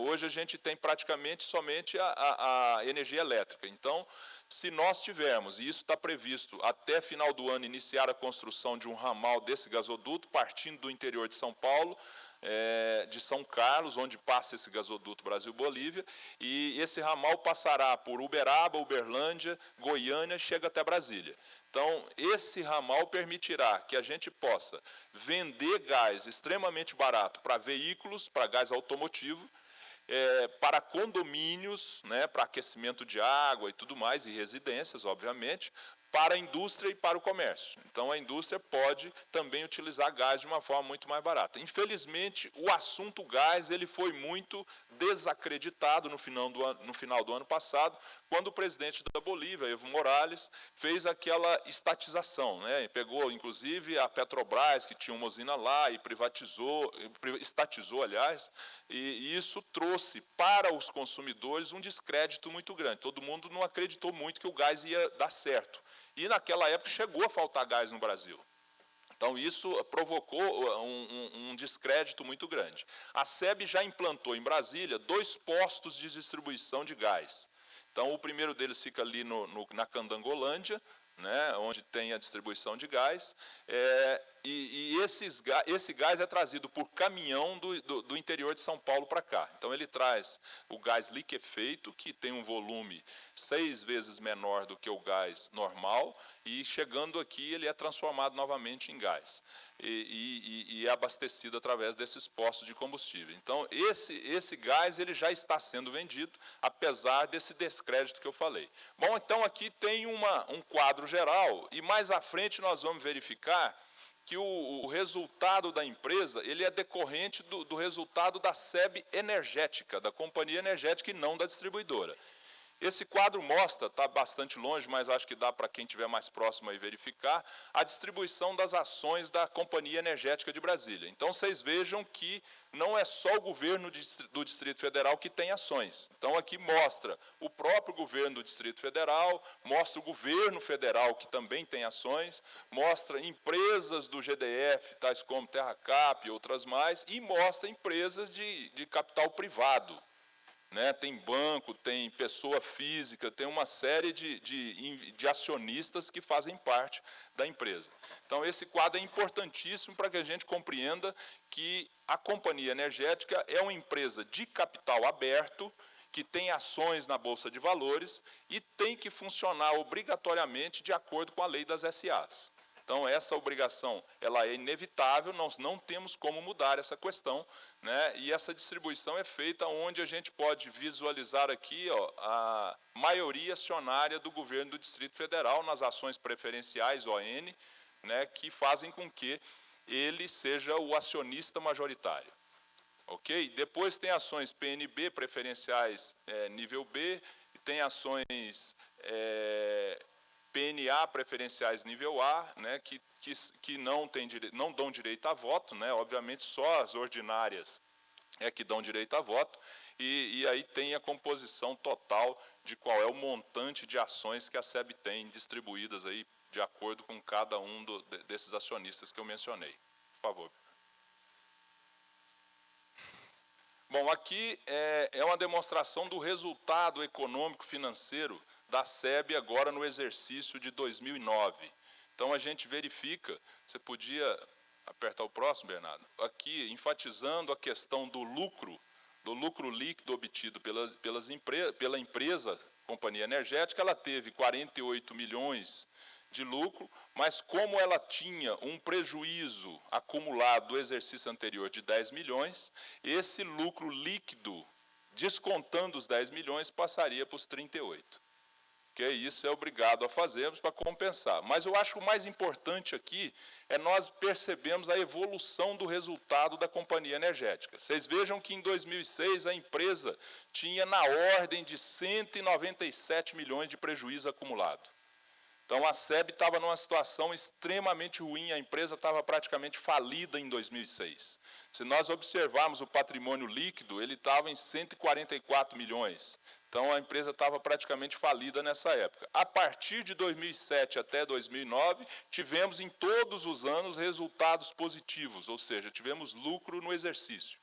Hoje a gente tem praticamente somente a energia elétrica. Então, se nós tivermos, e isso está previsto, até final do ano, iniciar a construção de um ramal desse gasoduto, partindo do interior de São Paulo, de São Carlos, onde passa esse gasoduto Brasil-Bolívia, e esse ramal passará por Uberaba, Uberlândia, Goiânia, chega até Brasília. Então, esse ramal permitirá que a gente possa vender gás extremamente barato para veículos, para gás automotivo, para condomínios, né, para aquecimento de água e tudo mais, e residências, obviamente, para a indústria e para o comércio. Então, a indústria pode também utilizar gás de uma forma muito mais barata. Infelizmente, o assunto gás ele foi muito desacreditado no final do ano passado, quando o presidente da Bolívia, Evo Morales, fez aquela estatização, né? Pegou, inclusive, a Petrobras, que tinha uma usina lá, e estatizou, aliás, e isso trouxe para os consumidores um descrédito muito grande. Todo mundo não acreditou muito que o gás ia dar certo. E, naquela época, chegou a faltar gás no Brasil. Então, isso provocou um descrédito muito grande. A SEB já implantou em Brasília 2 postos de distribuição de gás. Então, o primeiro deles fica ali na Candangolândia, né, onde tem a distribuição de gás, esse gás é trazido por caminhão do interior de São Paulo para cá. Então, ele traz o gás liquefeito, que tem um volume 6 vezes menor do que o gás normal, e chegando aqui ele é transformado novamente em gás. E é abastecido através desses postos de combustível. Então, esse gás ele já está sendo vendido, apesar desse descrédito que eu falei. Bom, então aqui tem um quadro geral, e mais à frente nós vamos verificar que o resultado da empresa ele é decorrente do resultado da SEB Energética, da Companhia Energética, e não da distribuidora. Esse quadro mostra, está bastante longe, mas acho que dá para quem estiver mais próximo aí verificar, a distribuição das ações da Companhia Energética de Brasília. Então, vocês vejam que não é só o governo do Distrito Federal que tem ações. Então, aqui mostra o próprio governo do Distrito Federal, mostra o governo federal que também tem ações, mostra empresas do GDF, tais como Terracap e outras mais, e mostra empresas de capital privado. Né, tem banco, tem pessoa física, tem uma série de acionistas que fazem parte da empresa. Então, esse quadro é importantíssimo para que a gente compreenda que a Companhia Energética é uma empresa de capital aberto, que tem ações na Bolsa de Valores e tem que funcionar obrigatoriamente de acordo com a lei das SAs. Então, essa obrigação ela é inevitável, nós não temos como mudar essa questão, né? E essa distribuição é feita onde a gente pode visualizar aqui a maioria acionária do governo do Distrito Federal nas ações preferenciais, ON, né, que fazem com que ele seja o acionista majoritário. Ok? Depois tem ações PNB, preferenciais nível B, e tem ações PNA, preferenciais nível A, né, que não dão direito a voto, né, obviamente só as ordinárias é que dão direito a voto, e aí tem a composição total de qual é o montante de ações que a SEB tem distribuídas aí de acordo com cada um desses acionistas que eu mencionei. Por favor. Bom, aqui é uma demonstração do resultado econômico-financeiro da SEB agora no exercício de 2009. Então, a gente verifica, você podia apertar o próximo, Bernardo, aqui enfatizando a questão do lucro líquido obtido pela empresa, companhia energética, ela teve 48 milhões de lucro, mas como ela tinha um prejuízo acumulado do exercício anterior de 10 milhões, esse lucro líquido, descontando os 10 milhões, passaria para os 38. Que isso é obrigado a fazermos para compensar. Mas eu acho que o mais importante aqui é nós percebemos a evolução do resultado da companhia energética. Vocês vejam que em 2006 a empresa tinha na ordem de 197 milhões de prejuízo acumulado. Então, a SEB estava numa situação extremamente ruim, a empresa estava praticamente falida em 2006. Se nós observarmos o patrimônio líquido, ele estava em 144 milhões. Então, a empresa estava praticamente falida nessa época. A partir de 2007 até 2009, tivemos em todos os anos resultados positivos, ou seja, tivemos lucro no exercício.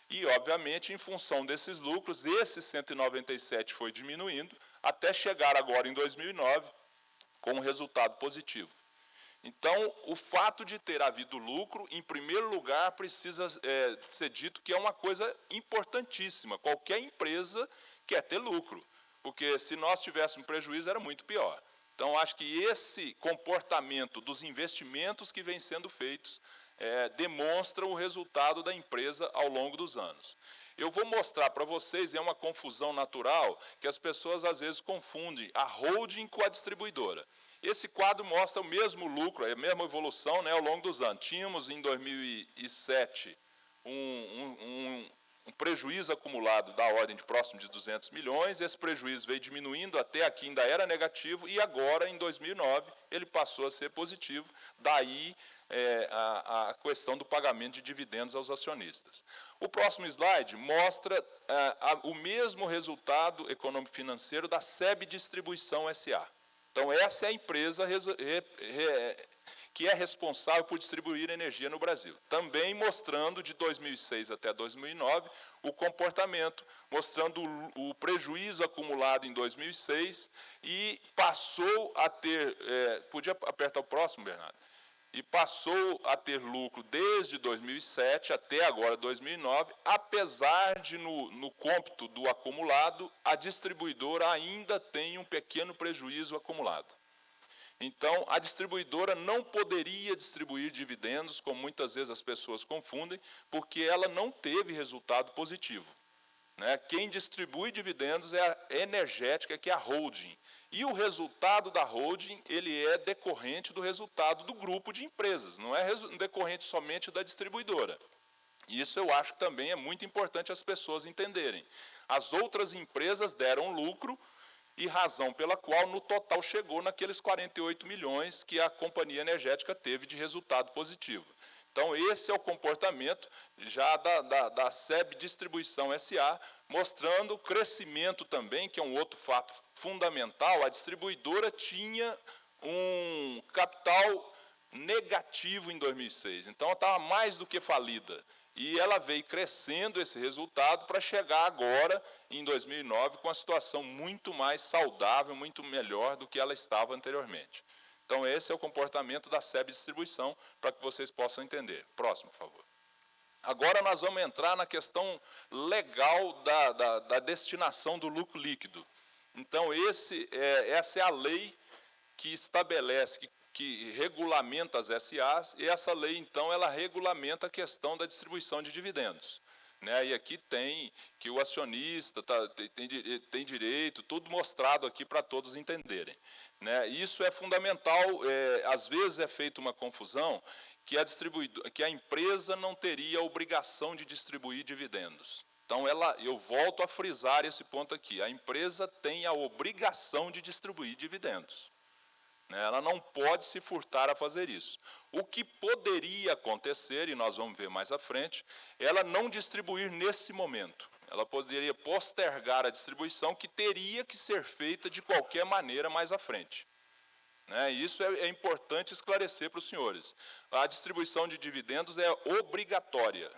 E, obviamente, em função desses lucros, esse 197 foi diminuindo, até chegar agora em 2009, com um resultado positivo. Então, o fato de ter havido lucro, em primeiro lugar, precisa ser dito que é uma coisa importantíssima. Qualquer empresa quer ter lucro, porque se nós tivéssemos prejuízo, era muito pior. Então, acho que esse comportamento dos investimentos que vêm sendo feitos demonstra o resultado da empresa ao longo dos anos. Eu vou mostrar para vocês, é uma confusão natural, que as pessoas às vezes confundem a holding com a distribuidora. Esse quadro mostra o mesmo lucro, a mesma evolução, né, ao longo dos anos. Tínhamos em 2007 um prejuízo acumulado da ordem de próximo de 200 milhões, esse prejuízo veio diminuindo, até aqui ainda era negativo, e agora, em 2009, ele passou a ser positivo, daí a questão do pagamento de dividendos aos acionistas. O próximo slide mostra o mesmo resultado econômico-financeiro da SEB Distribuição S.A. Então, essa é a empresa que é responsável por distribuir energia no Brasil. Também mostrando, de 2006 até 2009, o comportamento, mostrando o prejuízo acumulado em 2006 e passou a ter... podia apertar o próximo, Bernardo? E passou a ter lucro desde 2007 até agora, 2009, apesar de, no cômputo do acumulado, a distribuidora ainda tem um pequeno prejuízo acumulado. Então, a distribuidora não poderia distribuir dividendos, como muitas vezes as pessoas confundem, porque ela não teve resultado positivo. Né? Quem distribui dividendos é a energética, que é a holding. E o resultado da holding, ele é decorrente do resultado do grupo de empresas, não é decorrente somente da distribuidora. Isso eu acho que também é muito importante as pessoas entenderem. As outras empresas deram lucro, e razão pela qual, no total, chegou naqueles 48 milhões que a companhia energética teve de resultado positivo. Então, esse é o comportamento já da SEB Distribuição S.A., mostrando o crescimento também, que é um outro fato fundamental. A distribuidora tinha um capital negativo em 2006, então ela estava mais do que falida. E ela veio crescendo esse resultado para chegar agora, em 2009, com uma situação muito mais saudável, muito melhor do que ela estava anteriormente. Então, esse é o comportamento da SEB Distribuição, para que vocês possam entender. Próximo, por favor. Agora nós vamos entrar na questão legal da destinação do lucro líquido. Então, essa é a lei que estabelece, que que regulamenta as SAs, e essa lei, então, ela regulamenta a questão da distribuição de dividendos. Né? E aqui tem que o acionista tem direito, tudo mostrado aqui para todos entenderem. Né? Isso é fundamental, às vezes é feita uma confusão que a empresa não teria a obrigação de distribuir dividendos. Então, eu volto a frisar esse ponto aqui, a empresa tem a obrigação de distribuir dividendos. Ela não pode se furtar a fazer isso. O que poderia acontecer, e nós vamos ver mais à frente, ela não distribuir nesse momento. Ela poderia postergar a distribuição, que teria que ser feita de qualquer maneira mais à frente. Isso é importante esclarecer para os senhores. A distribuição de dividendos é obrigatória.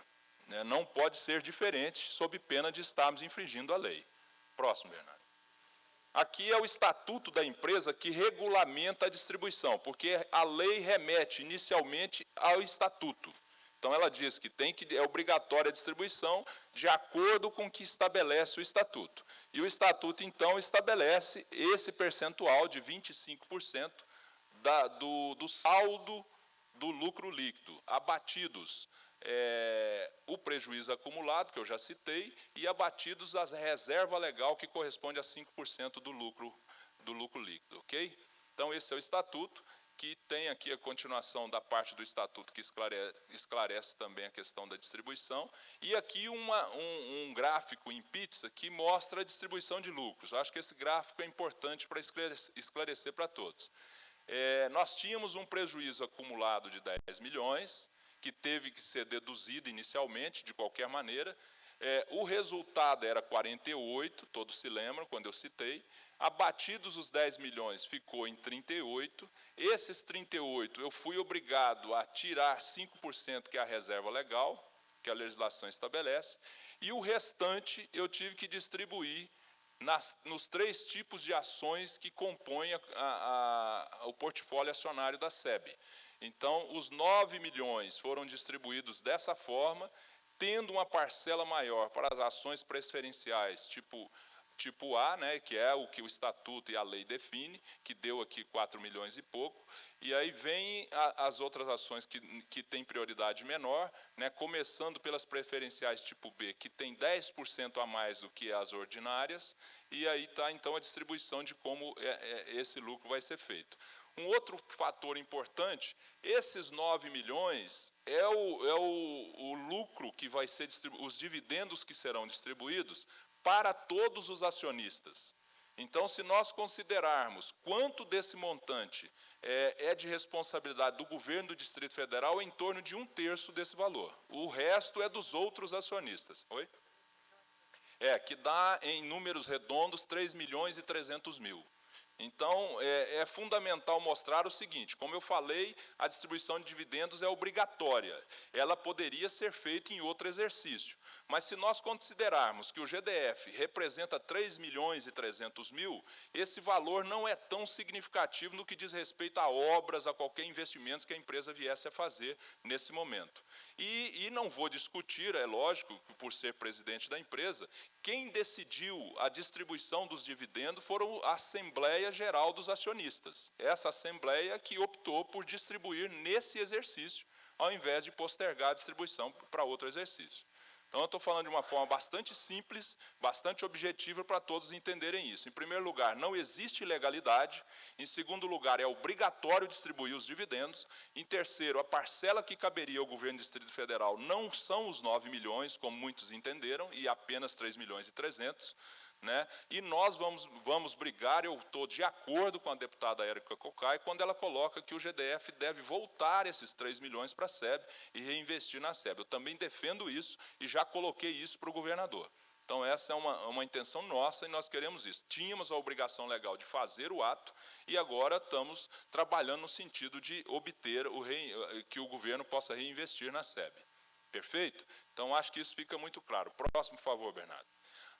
Não pode ser diferente, sob pena de estarmos infringindo a lei. Próximo, Bernardo. Aqui é o estatuto da empresa que regulamenta a distribuição, porque a lei remete inicialmente ao estatuto. Então, ela diz que é obrigatória a distribuição de acordo com o que estabelece o estatuto. E o estatuto, então, estabelece esse percentual de 25% do saldo do lucro líquido, abatidos o prejuízo acumulado, que eu já citei, e abatidos a reserva legal, que corresponde a 5% do lucro líquido. Ok? Então, esse é o estatuto, que tem aqui a continuação da parte do estatuto que esclarece também a questão da distribuição, e aqui um gráfico em pizza que mostra a distribuição de lucros. Eu acho que esse gráfico é importante para esclarecer para todos. Nós tínhamos um prejuízo acumulado de 10 milhões, que teve que ser deduzido inicialmente, de qualquer maneira. O resultado era 48, todos se lembram, quando eu citei. Abatidos os 10 milhões, ficou em 38. Esses 38, eu fui obrigado a tirar 5%, que é a reserva legal, que a legislação estabelece, e o restante eu tive que distribuir nos 3 tipos de ações que compõem o portfólio acionário da SEB. Então, os 9 milhões foram distribuídos dessa forma, tendo uma parcela maior para as ações preferenciais tipo A, que é o que o estatuto e a lei define, que deu aqui 4 milhões e pouco, e aí vem as outras ações que têm prioridade menor, começando pelas preferenciais tipo B, que tem 10% a mais do que as ordinárias, e aí está então a distribuição de como esse lucro vai ser feito. Um outro fator importante, esses 9 milhões é o lucro que vai ser distribuído, os dividendos que serão distribuídos para todos os acionistas. Então, se nós considerarmos quanto desse montante é de responsabilidade do governo do Distrito Federal, é em torno de 1/3 desse valor. O resto é dos outros acionistas. Oi? Que dá, em números redondos, 3 milhões e 300 mil. Então, é fundamental mostrar o seguinte, como eu falei, a distribuição de dividendos é obrigatória. Ela poderia ser feita em outro exercício. Mas se nós considerarmos que o GDF representa 3 milhões e 300 mil, esse valor não é tão significativo no que diz respeito a obras, a qualquer investimento que a empresa viesse a fazer nesse momento. E não vou discutir, é lógico, por ser presidente da empresa, quem decidiu a distribuição dos dividendos foram a Assembleia Geral dos Acionistas. Essa Assembleia que optou por distribuir nesse exercício, ao invés de postergar a distribuição para outro exercício. Então, eu estou falando de uma forma bastante simples, bastante objetiva para todos entenderem isso. Em primeiro lugar, não existe ilegalidade. Em segundo lugar, é obrigatório distribuir os dividendos. Em terceiro, a parcela que caberia ao governo do Distrito Federal não são os 9 milhões, como muitos entenderam, e apenas 3 milhões e 300. E nós vamos brigar, eu estou de acordo com a deputada Érica Cocai, quando ela coloca que o GDF deve voltar esses 3 milhões para a SEB e reinvestir na SEB. Eu também defendo isso e já coloquei isso para o governador. Então, essa é uma intenção nossa e nós queremos isso. Tínhamos a obrigação legal de fazer o ato e agora estamos trabalhando no sentido de obter que o governo possa reinvestir na SEB. Perfeito? Então, acho que isso fica muito claro. Próximo, por favor, Bernardo.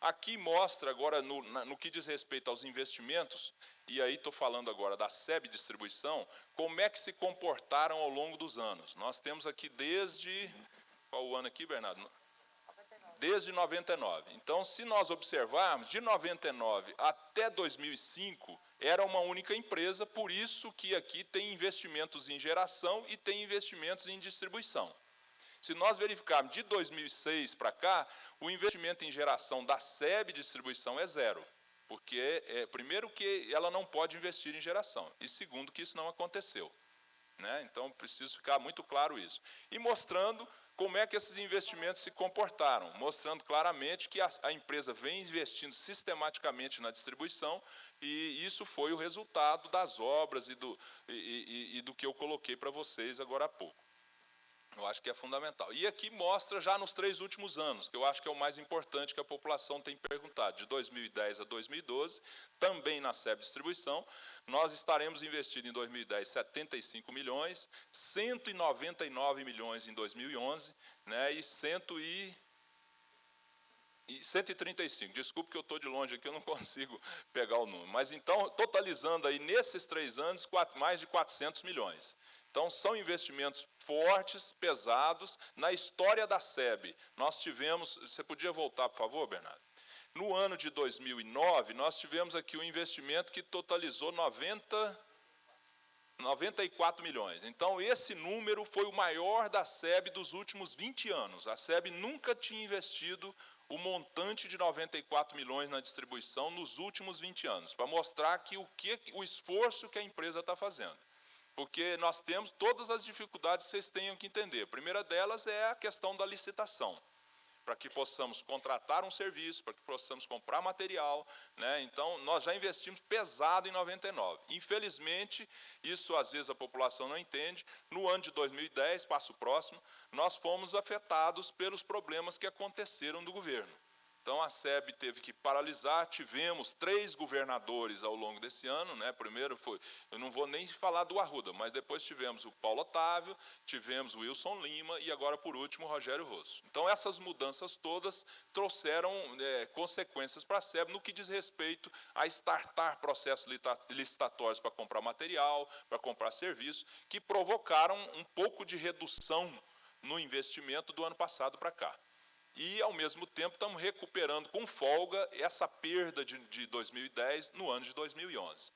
Aqui mostra agora, no que diz respeito aos investimentos, e aí estou falando agora da SEB Distribuição, como é que se comportaram ao longo dos anos. Nós temos aqui desde... Qual o ano aqui, Bernardo? 99. Desde 99. Então, se nós observarmos, de 99 até 2005, era uma única empresa, por isso que aqui tem investimentos em geração e tem investimentos em distribuição. Se nós verificarmos de 2006 para cá, o investimento em geração da SEB Distribuição é zero, porque, primeiro, que ela não pode investir em geração, e segundo, que isso não aconteceu, né? Então, preciso ficar muito claro isso. E mostrando como é que esses investimentos se comportaram, mostrando claramente que a empresa vem investindo sistematicamente na distribuição, e isso foi o resultado das obras e do que eu coloquei para vocês agora há pouco. Eu acho que é fundamental. E aqui mostra já nos 3 últimos anos, que eu acho que é o mais importante que a população tem perguntado, de 2010 a 2012, também na SEB Distribuição, nós estaremos investindo em 2010 75 milhões, 199 milhões em 2011, né, e 135, desculpe que eu estou de longe aqui, eu não consigo pegar o número. Mas então, totalizando aí nesses 3 anos, mais de 400 milhões. Então, são investimentos fortes, pesados. Na história da SEB, nós tivemos... Você podia voltar, por favor, Bernardo? No ano de 2009, nós tivemos aqui um investimento que totalizou 94 milhões. Então, esse número foi o maior da SEB dos últimos 20 anos. A SEB nunca tinha investido o montante de 94 milhões na distribuição nos últimos 20 anos, para mostrar que o esforço que a empresa está fazendo. Porque nós temos todas as dificuldades que vocês tenham que entender. A primeira delas é a questão da licitação, para que possamos contratar um serviço, para que possamos comprar material, né? Então, nós já investimos pesado em 99. Infelizmente, isso às vezes a população não entende. No ano de 2010, passo próximo, nós fomos afetados pelos problemas que aconteceram do governo. Então, a SEB teve que paralisar, tivemos 3 governadores ao longo desse ano, né? Primeiro foi, eu não vou nem falar do Arruda, mas depois tivemos o Paulo Otávio, tivemos o Wilson Lima e agora, por último, o Rogério Rosso. Então, essas mudanças todas trouxeram consequências para a SEB no que diz respeito a startar processos licitatórios para comprar material, para comprar serviço, que provocaram um pouco de redução no investimento do ano passado para cá. E, ao mesmo tempo, estamos recuperando com folga essa perda de 2010 no ano de 2011.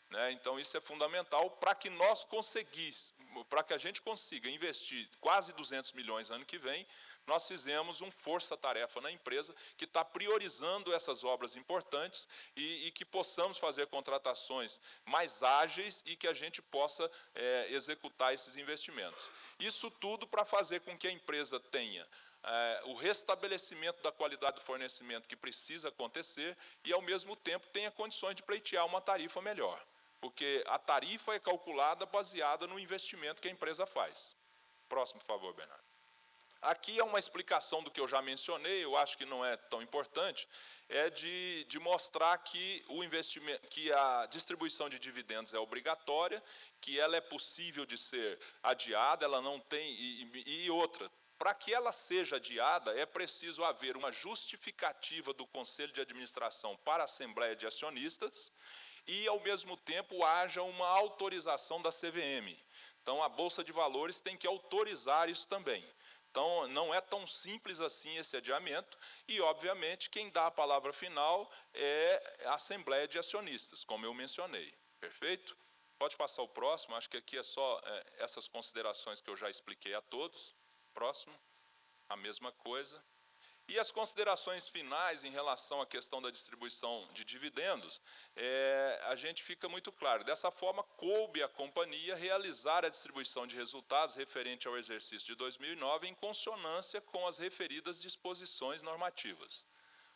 Né? Então, isso é fundamental para que nós para que a gente consiga investir quase 200 milhões ano que vem. Nós fizemos um força-tarefa na empresa que está priorizando essas obras importantes e que possamos fazer contratações mais ágeis e que a gente possa executar esses investimentos. Isso tudo para fazer com que a empresa tenha o restabelecimento da qualidade do fornecimento que precisa acontecer e, ao mesmo tempo, tenha condições de pleitear uma tarifa melhor. Porque a tarifa é calculada baseada no investimento que a empresa faz. Próximo, por favor, Bernardo. Aqui é uma explicação do que eu já mencionei, eu acho que não é tão importante, é de mostrar que o investimento, que a distribuição de dividendos é obrigatória, que ela é possível de ser adiada, ela não tem, e outra. Para que ela seja adiada, é preciso haver uma justificativa do Conselho de Administração para a Assembleia de Acionistas e, ao mesmo tempo, haja uma autorização da CVM. Então, a Bolsa de Valores tem que autorizar isso também. Então, não é tão simples assim esse adiamento e, obviamente, quem dá a palavra final é a Assembleia de Acionistas, como eu mencionei. Perfeito? Pode passar o próximo, acho que aqui é só essas considerações que eu já expliquei a todos. Próximo, a mesma coisa. E as considerações finais em relação à questão da distribuição de dividendos, a gente fica muito claro. Dessa forma, coube à companhia realizar a distribuição de resultados referente ao exercício de 2009 em consonância com as referidas disposições normativas.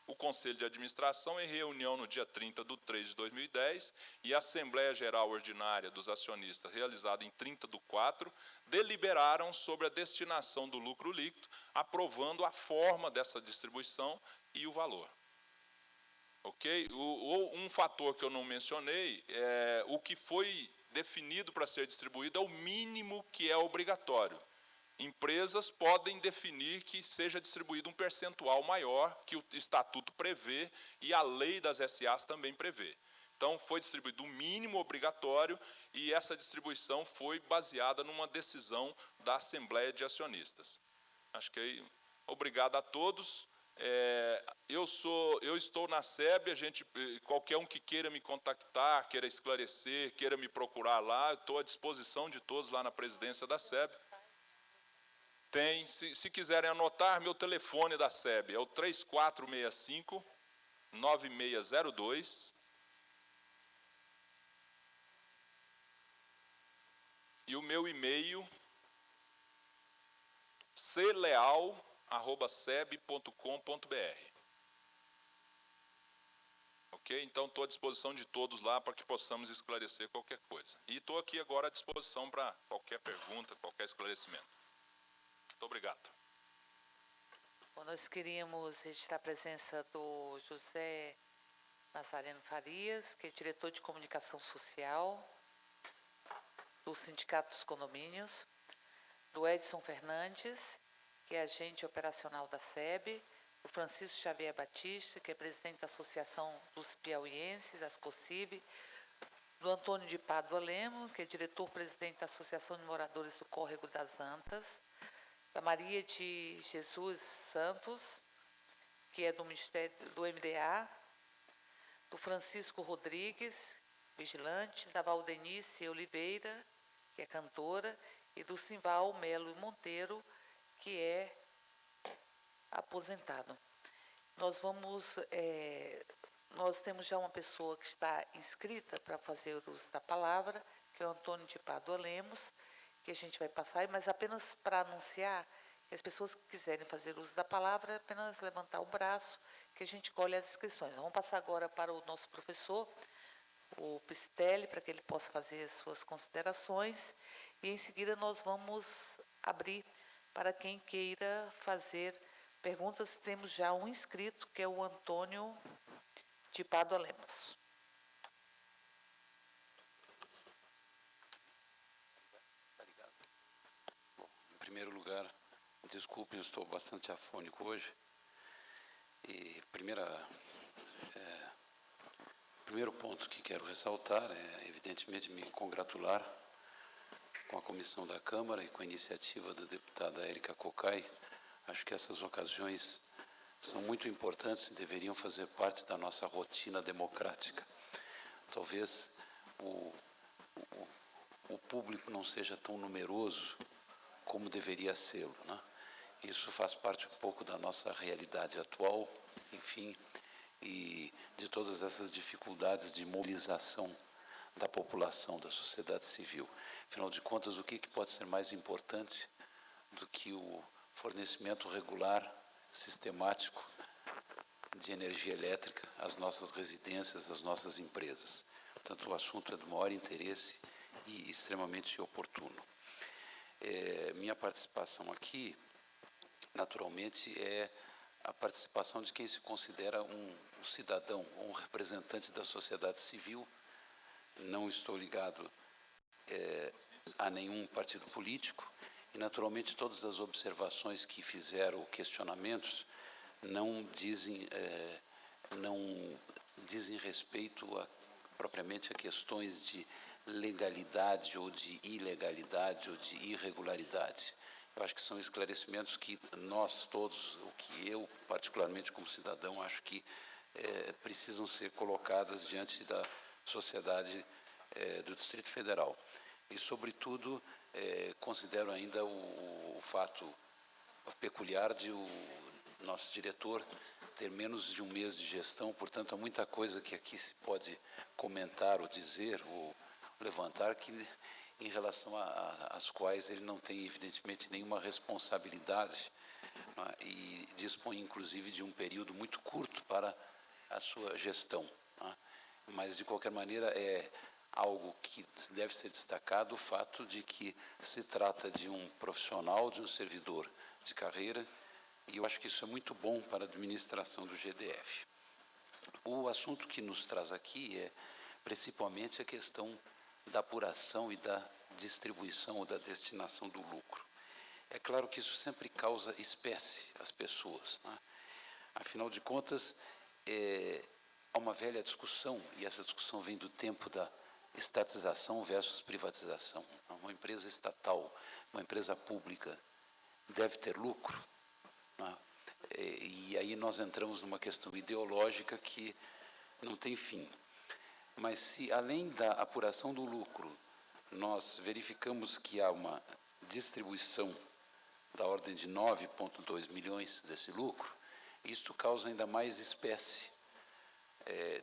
O Conselho de Administração, em reunião no dia 30/3/2010, e a Assembleia Geral Ordinária dos Acionistas, realizada em 30/4, deliberaram sobre a destinação do lucro líquido, aprovando a forma dessa distribuição e o valor. Ok? Um fator que eu não mencionei, o que foi definido para ser distribuído é o mínimo que é obrigatório. Empresas podem definir que seja distribuído um percentual maior que o Estatuto prevê e a lei das SAs também prevê. Então, foi distribuído o mínimo obrigatório e essa distribuição foi baseada numa decisão da Assembleia de Acionistas. Acho que obrigado a todos. Eu estou na SEB, qualquer um que queira me contactar, queira esclarecer, queira me procurar lá, eu estou à disposição de todos lá na presidência da SEB. Se quiserem anotar, meu telefone da SEB é o 3465-9602. E o meu e-mail, cleal@seb.com.br. Ok? Então, estou à disposição de todos lá para que possamos esclarecer qualquer coisa. E estou aqui agora à disposição para qualquer pergunta, qualquer esclarecimento. Muito obrigado. Bom, nós queríamos registrar a presença do José Nazareno Farias, que é diretor de comunicação social do Sindicato dos Condomínios, do Edson Fernandes, que é agente operacional da SEB, do Francisco Xavier Batista, que é presidente da Associação dos Piauienses, ASCOCIB, do Antônio de Pádua Lemos, que é diretor-presidente da Associação de Moradores do Córrego das Antas, da Maria de Jesus Santos, que é do Ministério do MDA, do Francisco Rodrigues, vigilante, da Valdenice Oliveira, que é cantora, e do Simval Melo Monteiro, que é aposentado. Nós temos já uma pessoa que está inscrita para fazer o uso da palavra, que é o Antônio de Pádua Lemos, que a gente vai passar, mas apenas para anunciar que as pessoas que quiserem fazer uso da palavra, é apenas levantar o braço, que a gente colhe as inscrições. Vamos passar agora para o nosso professor, o Pistelli, para que ele possa fazer as suas considerações, e em seguida nós vamos abrir para quem queira fazer perguntas. Temos já um inscrito, que é o Antônio de Pádua Lemos. Bom, em primeiro lugar, desculpem, eu estou bastante afônico hoje. E primeiro ponto que quero ressaltar é, evidentemente, me congratular com a comissão da Câmara e com a iniciativa da deputada Érica Cocai. Acho que essas ocasiões são muito importantes e deveriam fazer parte da nossa rotina democrática. Talvez o público não seja tão numeroso como deveria ser, né? Isso faz parte um pouco da nossa realidade atual, enfim, e de todas essas dificuldades de mobilização da população, da sociedade civil. Afinal de contas, o que pode ser mais importante do que o fornecimento regular, sistemático, de energia elétrica às nossas residências, às nossas empresas? Portanto, o assunto é do maior interesse e extremamente oportuno. Minha participação aqui, naturalmente, é a participação de quem se considera um cidadão, um representante da sociedade civil. Não estou ligado a nenhum partido político e, naturalmente, todas as observações que fizeram, questionamentos, não dizem respeito propriamente a questões de legalidade ou de ilegalidade ou de irregularidade. Eu acho que são esclarecimentos que nós todos, o que eu particularmente como cidadão, acho que precisam ser colocadas diante da sociedade do Distrito Federal. E, sobretudo, considero ainda o fato peculiar de o nosso diretor ter menos de um mês de gestão, portanto, há muita coisa que aqui se pode comentar ou dizer ou levantar que, em relação às quais ele não tem, evidentemente, nenhuma responsabilidade, né, e dispõe, inclusive, de um período muito curto para a sua gestão, né. Mas, de qualquer maneira, é algo que deve ser destacado, o fato de que se trata de um profissional, de um servidor de carreira, e eu acho que isso é muito bom para a administração do GDF. O assunto que nos traz aqui é, principalmente, a questão da apuração e da distribuição ou da destinação do lucro. É claro que isso sempre causa espécie às pessoas, né? Afinal de contas, há uma velha discussão, e essa discussão vem do tempo da estatização versus privatização. Uma empresa estatal, uma empresa pública, deve ter lucro, né? E aí nós entramos numa questão ideológica que não tem fim. Mas se, além da apuração do lucro, nós verificamos que há uma distribuição da ordem de 9,2 milhões desse lucro, isto causa ainda mais espécie,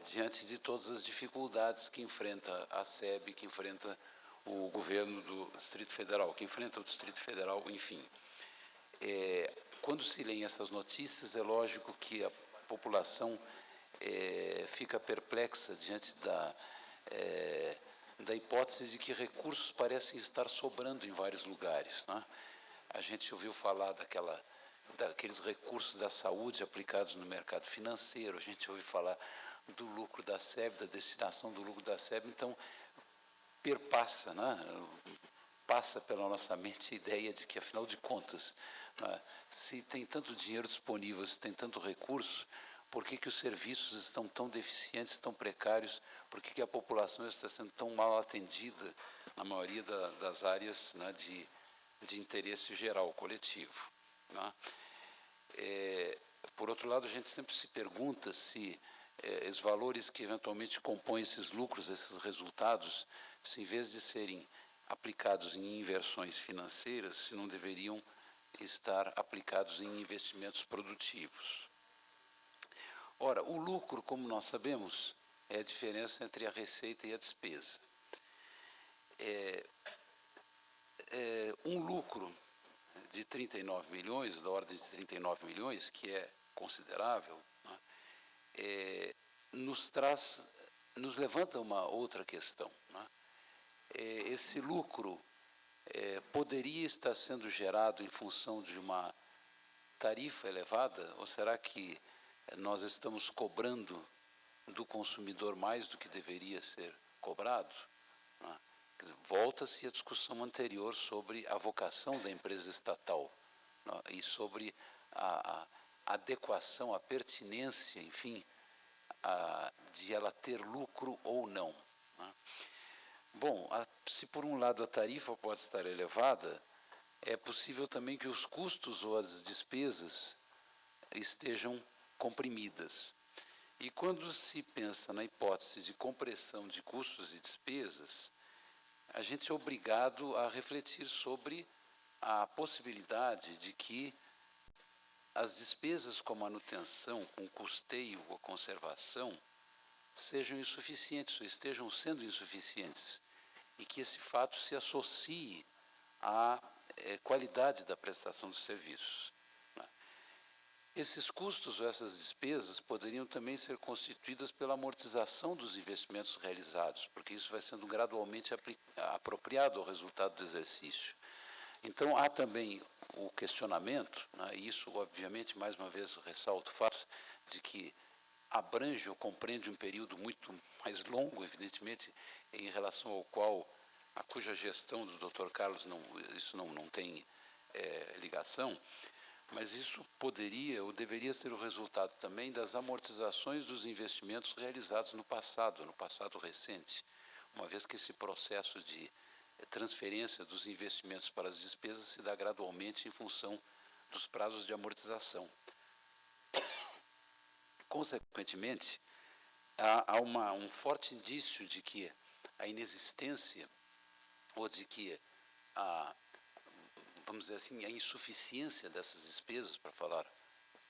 diante de todas as dificuldades que enfrenta a SEB, que enfrenta o governo do Distrito Federal, que enfrenta o Distrito Federal, enfim. Quando se leem essas notícias, é lógico que a população fica perplexa diante da hipótese de que recursos parecem estar sobrando em vários lugares, né? A gente ouviu falar daqueles recursos da saúde aplicados no mercado financeiro, a gente ouviu falar do lucro da SEB, da destinação do lucro da SEB, então perpassa, né? Passa pela nossa mente a ideia de que, afinal de contas, né, se tem tanto dinheiro disponível, se tem tanto recurso, por que os serviços estão tão deficientes, tão precários, por que a população está sendo tão mal atendida na maioria das áreas, né, de interesse geral, coletivo, né? Por outro lado, a gente sempre se pergunta se os valores que eventualmente compõem esses lucros, esses resultados, se em vez de serem aplicados em inversões financeiras, se não deveriam estar aplicados em investimentos produtivos. Ora, o lucro, como nós sabemos, é a diferença entre a receita e a despesa. Um lucro de 39 milhões, da ordem de 39 milhões, que é considerável, né, nos levanta uma outra questão, né? Esse lucro poderia estar sendo gerado em função de uma tarifa elevada, ou será que nós estamos cobrando do consumidor mais do que deveria ser cobrado? Né? Volta-se a discussão anterior sobre a vocação da empresa estatal, né, e sobre a adequação, a pertinência, enfim, de ela ter lucro ou não, né? Bom, se por um lado a tarifa pode estar elevada, é possível também que os custos ou as despesas estejam comprimidas. E quando se pensa na hipótese de compressão de custos e despesas, a gente é obrigado a refletir sobre a possibilidade de que as despesas com manutenção, com custeio ou conservação sejam insuficientes, ou estejam sendo insuficientes, e que esse fato se associe à qualidade da prestação dos serviços. Esses custos ou essas despesas poderiam também ser constituídas pela amortização dos investimentos realizados, porque isso vai sendo gradualmente apropriado ao resultado do exercício. Então, há também o questionamento, né, e isso, obviamente, mais uma vez, ressalto o fato de que abrange ou compreende um período muito mais longo, evidentemente, em relação ao qual, a cuja gestão do Dr. Carlos isso não tem ligação, mas isso poderia ou deveria ser o resultado também das amortizações dos investimentos realizados no passado recente, uma vez que esse processo de transferência dos investimentos para as despesas se dá gradualmente em função dos prazos de amortização. Consequentemente, há um forte indício de que a inexistência ou de que vamos dizer assim, a insuficiência dessas despesas, para falar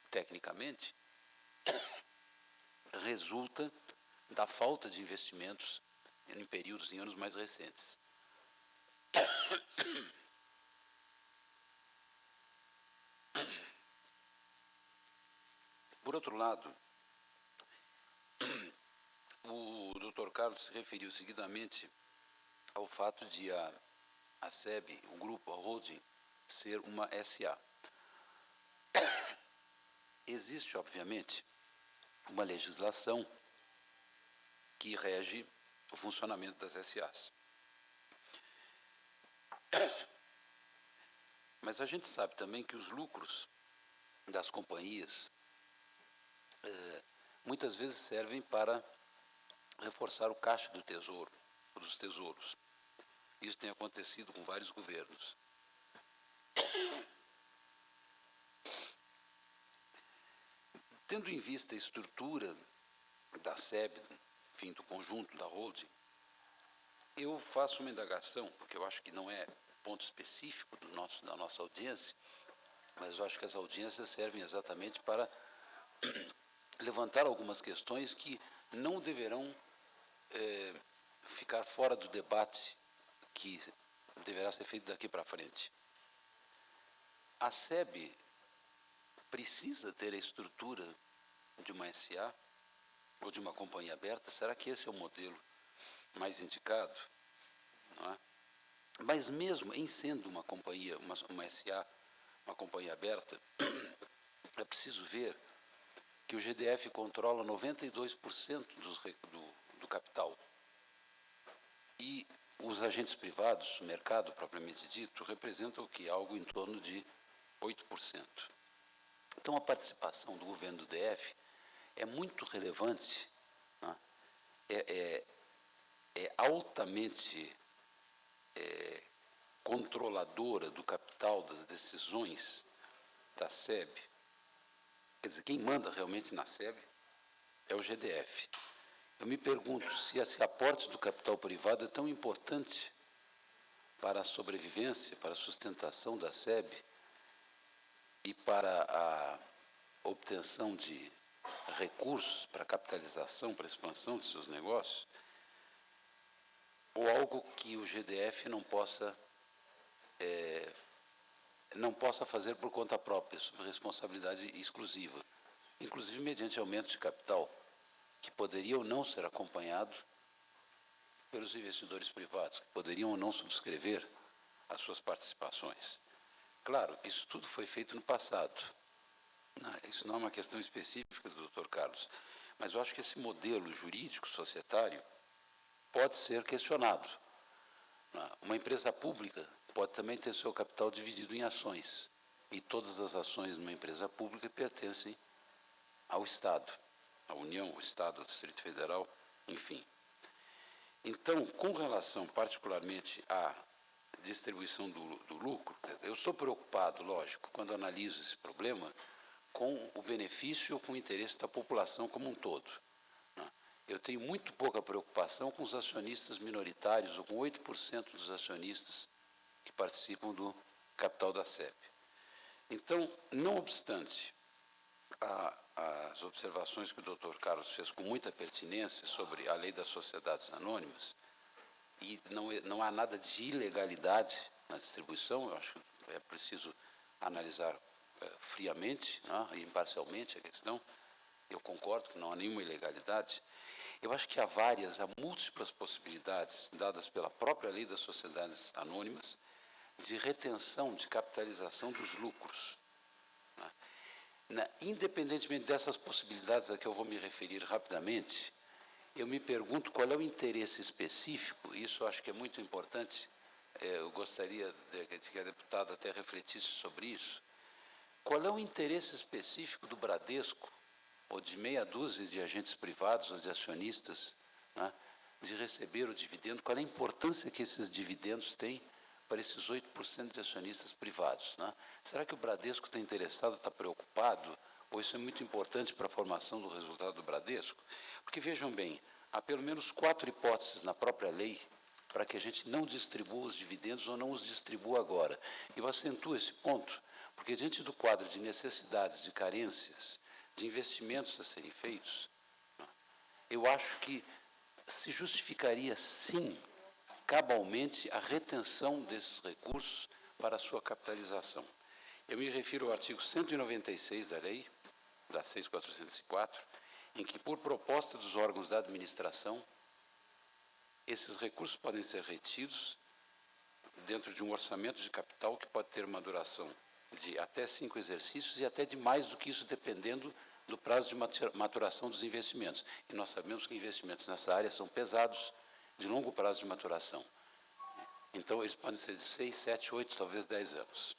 tecnicamente, resulta da falta de investimentos em anos mais recentes. Por outro lado, o Dr. Carlos se referiu seguidamente ao fato de a SEB, o grupo, a holding, ser uma SA. Existe, obviamente, uma legislação que rege o funcionamento das SAs. Mas a gente sabe também que os lucros das companhias muitas vezes servem para reforçar o caixa do tesouro, dos tesouros. Isso tem acontecido com vários governos. Tendo em vista a estrutura da SEB, enfim, do conjunto da holding, eu faço uma indagação, porque eu acho que não é ponto específico da nossa audiência, mas eu acho que as audiências servem exatamente para levantar algumas questões que não deverão ficar fora do debate que deverá ser feito daqui para frente. A SEB precisa ter a estrutura de uma SA ou de uma companhia aberta? Será que esse é o modelo mais indicado? Não é? Mas mesmo em sendo uma companhia, uma SA, uma companhia aberta, é preciso ver que o GDF controla 92% do capital. E os agentes privados, o mercado propriamente dito, representam o que? Algo em torno de 8%. Então, a participação do governo do DF é muito relevante, né? É altamente controladora do capital, das decisões da SEB. Quer dizer, quem manda realmente na SEB é o GDF. Eu me pergunto se esse aporte do capital privado é tão importante para a sobrevivência, para a sustentação da SEB e para a obtenção de recursos para a capitalização, para a expansão de seus negócios, ou algo que o GDF não possa fazer por conta própria, sob responsabilidade exclusiva, inclusive mediante aumento de capital, que poderia ou não ser acompanhado pelos investidores privados, que poderiam ou não subscrever as suas participações. Claro, isso tudo foi feito no passado. Isso não é uma questão específica do Dr. Carlos, mas eu acho que esse modelo jurídico societário pode ser questionado. Uma empresa pública pode também ter seu capital dividido em ações, e todas as ações numa empresa pública pertencem ao Estado, à União, ao Estado, ao Distrito Federal, enfim. Então, com relação particularmente à distribuição do lucro, eu estou preocupado, lógico, quando analiso esse problema, com o benefício ou com o interesse da população como um todo. Eu tenho muito pouca preocupação com os acionistas minoritários, ou com 8% dos acionistas que participam do capital da SEB. Então, não obstante as observações que o Dr. Carlos fez com muita pertinência sobre a lei das sociedades anônimas, e não há nada de ilegalidade na distribuição, eu acho que é preciso analisar friamente, e imparcialmente a questão. Eu concordo que não há nenhuma ilegalidade. Eu acho que há múltiplas possibilidades dadas pela própria lei das sociedades anônimas de retenção, de capitalização dos lucros. Independentemente dessas possibilidades a que eu vou me referir rapidamente, eu me pergunto qual é o interesse específico, isso eu acho que é muito importante, eu gostaria de que a deputada até refletisse sobre isso. Qual é o interesse específico do Bradesco, ou de meia dúzia de agentes privados ou de acionistas, de receber o dividendo? Qual é a importância que esses dividendos têm para esses 8% de acionistas privados? Será que o Bradesco está interessado, está preocupado, ou isso é muito importante para a formação do resultado do Bradesco? Porque, vejam bem, há pelo menos 4 hipóteses na própria lei para que a gente não distribua os dividendos ou não os distribua agora. Eu acentuo esse ponto, porque diante do quadro de necessidades, de carências, de investimentos a serem feitos, eu acho que se justificaria, sim, cabalmente, a retenção desses recursos para a sua capitalização. Eu me refiro ao artigo 196 da lei, da 6.404, em que, por proposta dos órgãos da administração, esses recursos podem ser retidos dentro de um orçamento de capital que pode ter uma duração de até 5 exercícios e até de mais do que isso, dependendo do prazo de maturação dos investimentos. E nós sabemos que investimentos nessa área são pesados, de longo prazo de maturação. Então, eles podem ser de 6, 7, 8, talvez 10 anos.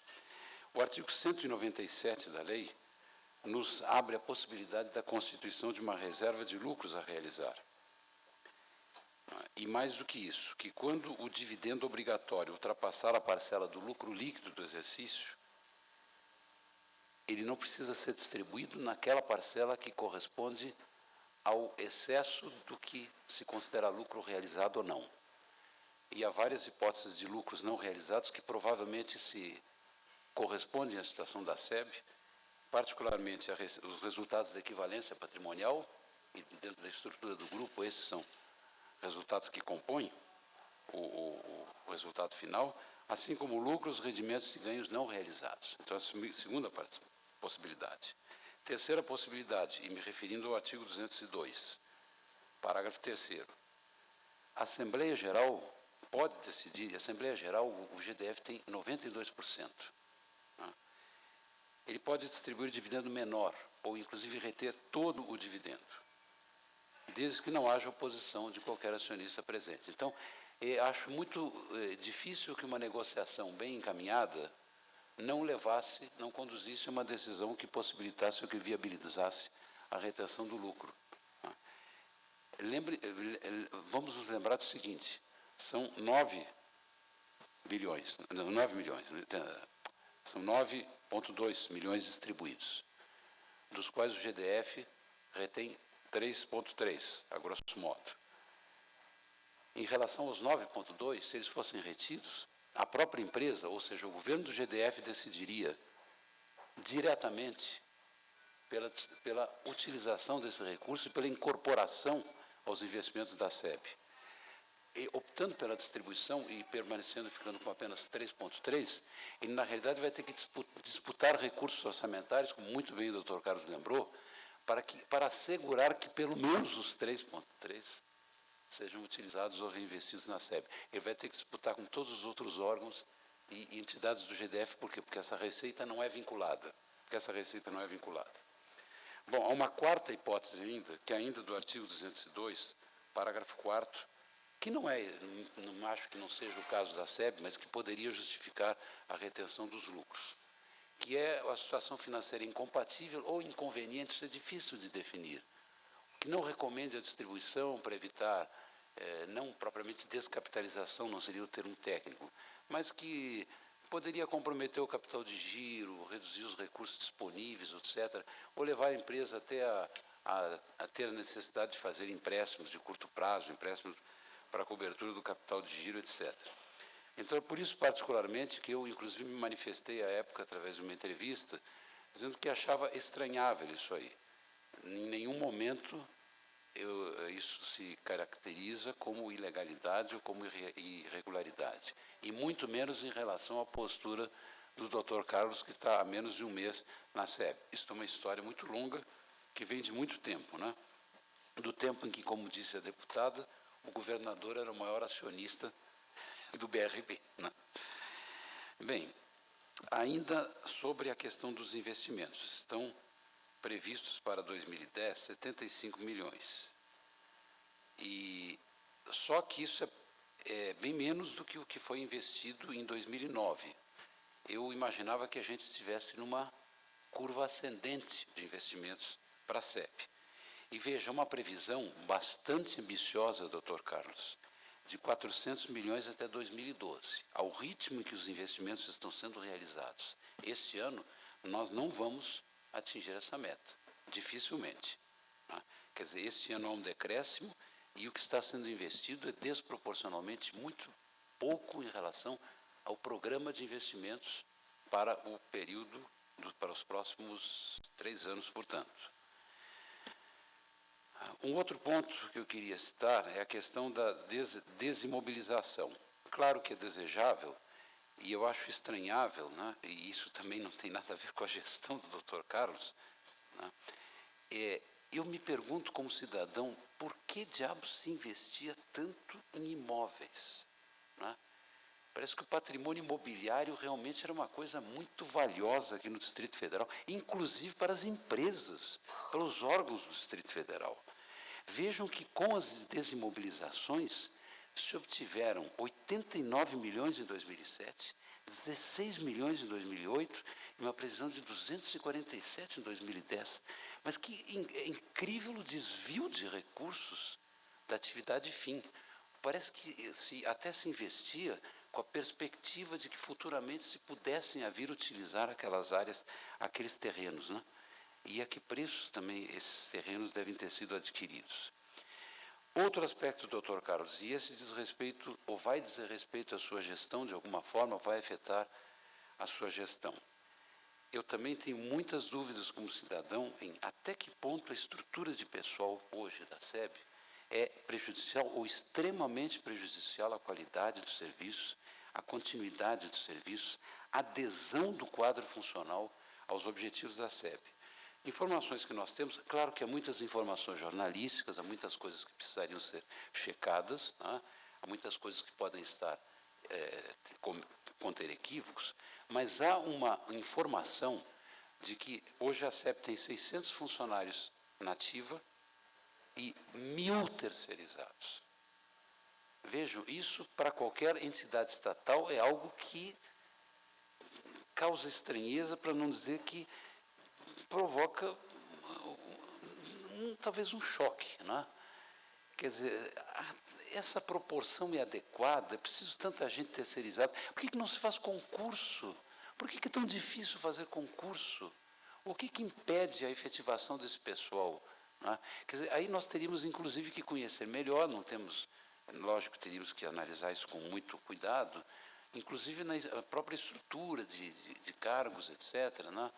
O artigo 197 da lei nos abre a possibilidade da constituição de uma reserva de lucros a realizar. E mais do que isso, que quando o dividendo obrigatório ultrapassar a parcela do lucro líquido do exercício, ele não precisa ser distribuído naquela parcela que corresponde ao excesso do que se considera lucro realizado ou não. E há várias hipóteses de lucros não realizados que provavelmente se correspondem à situação da SEB, particularmente os resultados da equivalência patrimonial, e dentro da estrutura do grupo, esses são resultados que compõem o resultado final, assim como lucros, rendimentos e ganhos não realizados. Então, essa é a segunda possibilidade. Terceira possibilidade, e me referindo ao artigo 202, parágrafo 3º. A Assembleia Geral pode decidir, a Assembleia Geral, o GDF tem 92%. Né? Ele pode distribuir dividendo menor, ou inclusive reter todo o dividendo, desde que não haja oposição de qualquer acionista presente. Então, acho muito difícil que uma negociação bem encaminhada não conduzisse a uma decisão que possibilitasse ou que viabilizasse a retenção do lucro. Vamos nos lembrar do seguinte, são 9 milhões, são 9,2 milhões distribuídos, dos quais o GDF retém 3,3, a grosso modo. Em relação aos 9,2, se eles fossem retidos, a própria empresa, ou seja, o governo do GDF decidiria diretamente pela utilização desse recurso e pela incorporação aos investimentos da SEB. E, optando pela distribuição e ficando com apenas 3,3, ele, na realidade, vai ter que disputar recursos orçamentários, como muito bem o Dr. Carlos lembrou, para assegurar que pelo menos os 3,3 sejam utilizados ou reinvestidos na SEB. Ele vai ter que disputar com todos os outros órgãos e entidades do GDF, por quê? Porque essa receita não é vinculada. Bom, há uma quarta hipótese ainda, que é ainda do artigo 202, parágrafo 4º, que não acho que não seja o caso da SEB, mas que poderia justificar a retenção dos lucros, que é a situação financeira incompatível ou inconveniente, isso é difícil de definir, que não recomende a distribuição para evitar, não propriamente descapitalização, não seria o termo técnico, mas que poderia comprometer o capital de giro, reduzir os recursos disponíveis, etc., ou levar a empresa até a ter a necessidade de fazer empréstimos de curto prazo, empréstimos para a cobertura do capital de giro, etc. Então, é por isso, particularmente, que eu, inclusive, me manifestei à época, através de uma entrevista, dizendo que achava estranhável isso aí. Em nenhum momento isso se caracteriza como ilegalidade ou como irregularidade, e muito menos em relação à postura do Dr. Carlos, que está há menos de um mês na SEB. Isso é uma história muito longa, que vem de muito tempo, né? Do tempo em que, como disse a deputada, o governador era o maior acionista do BRB. Né? Bem, ainda sobre a questão dos investimentos, estão previstos para 2010 75 milhões. E só que isso é bem menos do que o que foi investido em 2009. Eu imaginava que a gente estivesse numa curva ascendente de investimentos para a SEB. E veja, uma previsão bastante ambiciosa, Dr. Carlos, de 400 milhões até 2012, ao ritmo em que os investimentos estão sendo realizados. Este ano, nós não vamos atingir essa meta, dificilmente. Né? Quer dizer, este ano há um decréscimo e o que está sendo investido é desproporcionalmente muito pouco em relação ao programa de investimentos para o período, para os próximos 3 anos, portanto. Um outro ponto que eu queria citar é a questão da desimobilização. Claro que é desejável, e eu acho estranhável, né? E isso também não tem nada a ver com a gestão do Dr. Carlos, né? Eu me pergunto como cidadão, por que diabos se investia tanto em imóveis? Né? Parece que o patrimônio imobiliário realmente era uma coisa muito valiosa aqui no Distrito Federal, inclusive para as empresas, para os órgãos do Distrito Federal. Vejam que com as desimobilizações se obtiveram 89 milhões em 2007, 16 milhões em 2008 e uma previsão de 247 em 2010. Mas que incrível o desvio de recursos da atividade fim. Parece que até se investia com a perspectiva de que futuramente se pudessem vir utilizar aquelas áreas, aqueles terrenos, né? E a que preços também esses terrenos devem ter sido adquiridos. Outro aspecto, doutor Carlos, e esse diz respeito, ou vai dizer respeito à sua gestão, de alguma forma, vai afetar a sua gestão. Eu também tenho muitas dúvidas como cidadão em até que ponto a estrutura de pessoal hoje da SEB é prejudicial ou extremamente prejudicial à qualidade dos serviços, à continuidade dos serviços, à adesão do quadro funcional aos objetivos da SEB. Informações que nós temos, claro que há muitas informações jornalísticas, há muitas coisas que precisariam ser checadas, né? Há muitas coisas que podem estar conter equívocos, mas há uma informação de que hoje a SEB tem 600 funcionários na ativa e 1.000 terceirizados. Vejam, isso para qualquer entidade estatal é algo que causa estranheza, para não dizer que provoca talvez um choque, né? Quer dizer, essa proporção é adequada? É preciso tanta gente terceirizada? Por que não se faz concurso? Por que é tão difícil fazer concurso? O que impede a efetivação desse pessoal? Né? Quer dizer, aí nós teríamos, inclusive, que conhecer melhor, não temos, lógico, teríamos que analisar isso com muito cuidado, inclusive na própria estrutura de cargos, etc., né?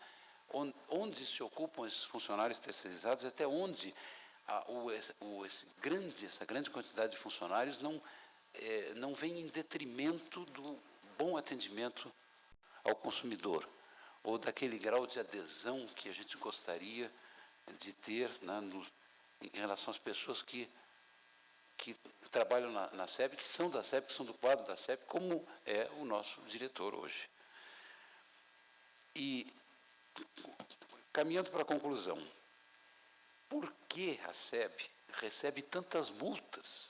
Onde se ocupam esses funcionários terceirizados, até onde essa grande quantidade de funcionários não vem em detrimento do bom atendimento ao consumidor, ou daquele grau de adesão que a gente gostaria de ter, né, em relação às pessoas que trabalham na SEB, que são da SEB, que são do quadro da SEB, como é o nosso diretor hoje. E, caminhando para a conclusão, por que a SEB recebe tantas multas?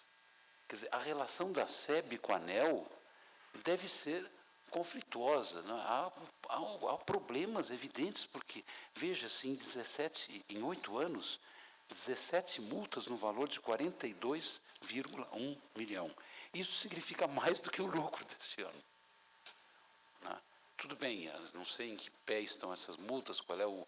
Quer dizer, a relação da SEB com a ANEEL deve ser conflituosa, né? Há problemas evidentes, porque, veja-se, em 8 anos, 17 multas no valor de 42,1 milhão. Isso significa mais do que o lucro deste ano. Né? Tudo bem, não sei em que pé estão essas multas, qual é o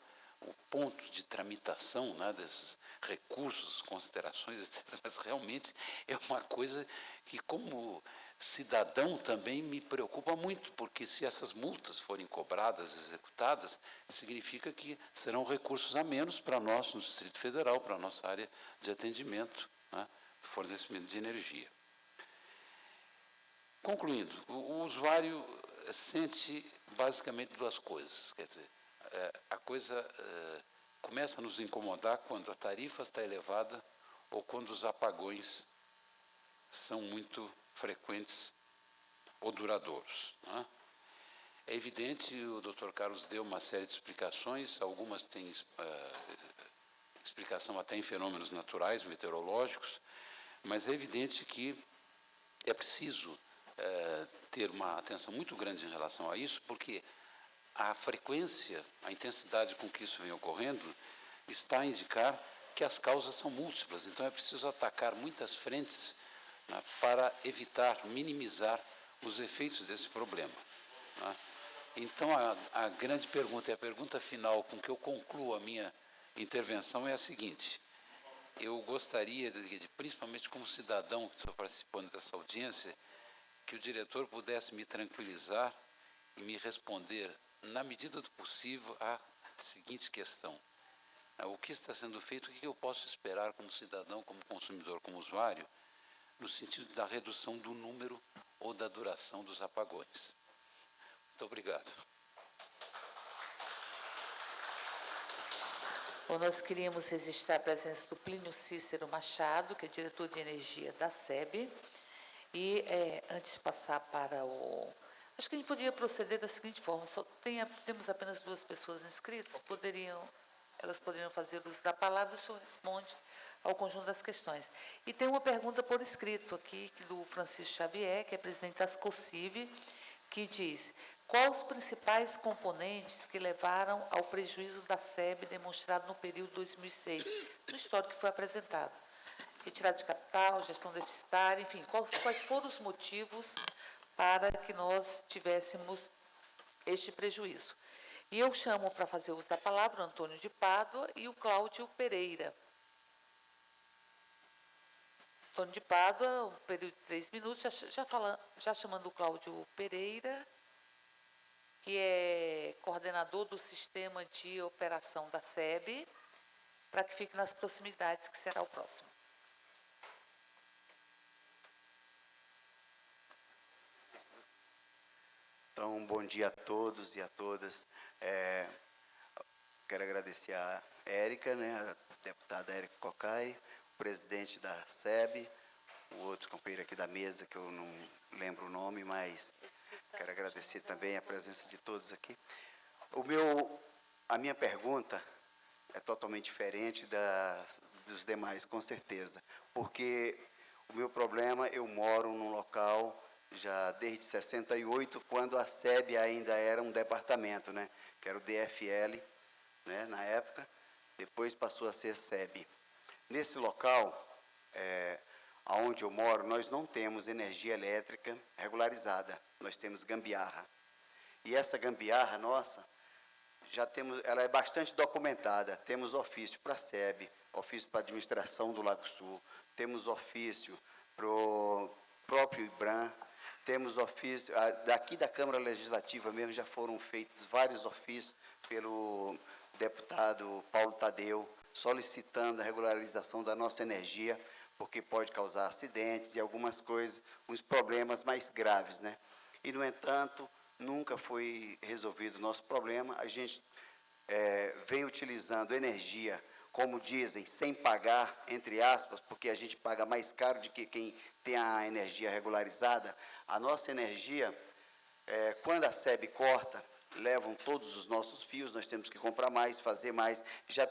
ponto de tramitação, né, desses recursos, considerações, etc. Mas realmente é uma coisa que, como cidadão, também me preocupa muito, porque se essas multas forem cobradas, executadas, significa que serão recursos a menos para nós, no Distrito Federal, para a nossa área de atendimento, né, fornecimento de energia. Concluindo, o usuário sente basicamente duas coisas, quer dizer, a coisa começa a nos incomodar quando a tarifa está elevada ou quando os apagões são muito frequentes ou duradouros. Né? É evidente, o Dr. Carlos deu uma série de explicações, algumas têm explicação até em fenômenos naturais, meteorológicos, mas é evidente que é preciso ter uma atenção muito grande em relação a isso, porque a frequência, a intensidade com que isso vem ocorrendo está a indicar que as causas são múltiplas. Então, é preciso atacar muitas frentes, né, para evitar, minimizar os efeitos desse problema. Né? Então, a grande pergunta, e a pergunta final com que eu concluo a minha intervenção é a seguinte: eu gostaria, principalmente como cidadão que estou participando dessa audiência, que o diretor pudesse me tranquilizar e me responder, na medida do possível, a seguinte questão: o que está sendo feito, o que eu posso esperar como cidadão, como consumidor, como usuário, no sentido da redução do número ou da duração dos apagões. Muito obrigado. Bom, nós queríamos registrar a presença do Plínio Cícero Machado, que é diretor de energia da SEB. E, antes de passar para o... Acho que a gente poderia proceder da seguinte forma: temos apenas 2 pessoas inscritas, elas poderiam fazer uso da palavra, o senhor responde ao conjunto das questões. E tem uma pergunta por escrito aqui, do Francisco Xavier, que é presidente da Ascocive, que diz: quais os principais componentes que levaram ao prejuízo da SEB demonstrado no período 2006, no histórico que foi apresentado? Retirada de capital, gestão deficitária, enfim, quais foram os motivos para que nós tivéssemos este prejuízo. E eu chamo para fazer uso da palavra o Antônio de Pádua e o Cláudio Pereira. Antônio de Pádua, um período de 3 minutos, já chamando o Cláudio Pereira, que é coordenador do sistema de operação da SEB, para que fique nas proximidades, que será o próximo. Então, bom dia a todos e a todas. Quero agradecer a Érica, a deputada Érica Cocai, o presidente da SEB, o outro companheiro aqui da mesa, que eu não lembro o nome, mas quero agradecer também a presença de todos aqui. A minha pergunta é totalmente diferente dos demais, com certeza, porque o meu problema, eu moro num local já desde 68, quando a SEB ainda era um departamento, que era o DFL, na época, depois passou a ser SEB. Nesse local, onde eu moro, nós não temos energia elétrica regularizada, nós temos gambiarra. E essa gambiarra nossa, ela é bastante documentada, temos ofício para a SEB, ofício para a administração do Lago Sul, temos ofício para o próprio IBRAM, temos ofício, daqui da Câmara Legislativa mesmo já foram feitos vários ofícios pelo deputado Paulo Tadeu, solicitando a regularização da nossa energia, porque pode causar acidentes e algumas coisas, uns problemas mais graves, E, no entanto, nunca foi resolvido o nosso problema. A gente vem utilizando energia, como dizem, sem pagar, entre aspas, porque a gente paga mais caro do que quem tem a energia regularizada. A nossa energia, quando a SEB corta, levam todos os nossos fios, nós temos que comprar mais, fazer mais. Já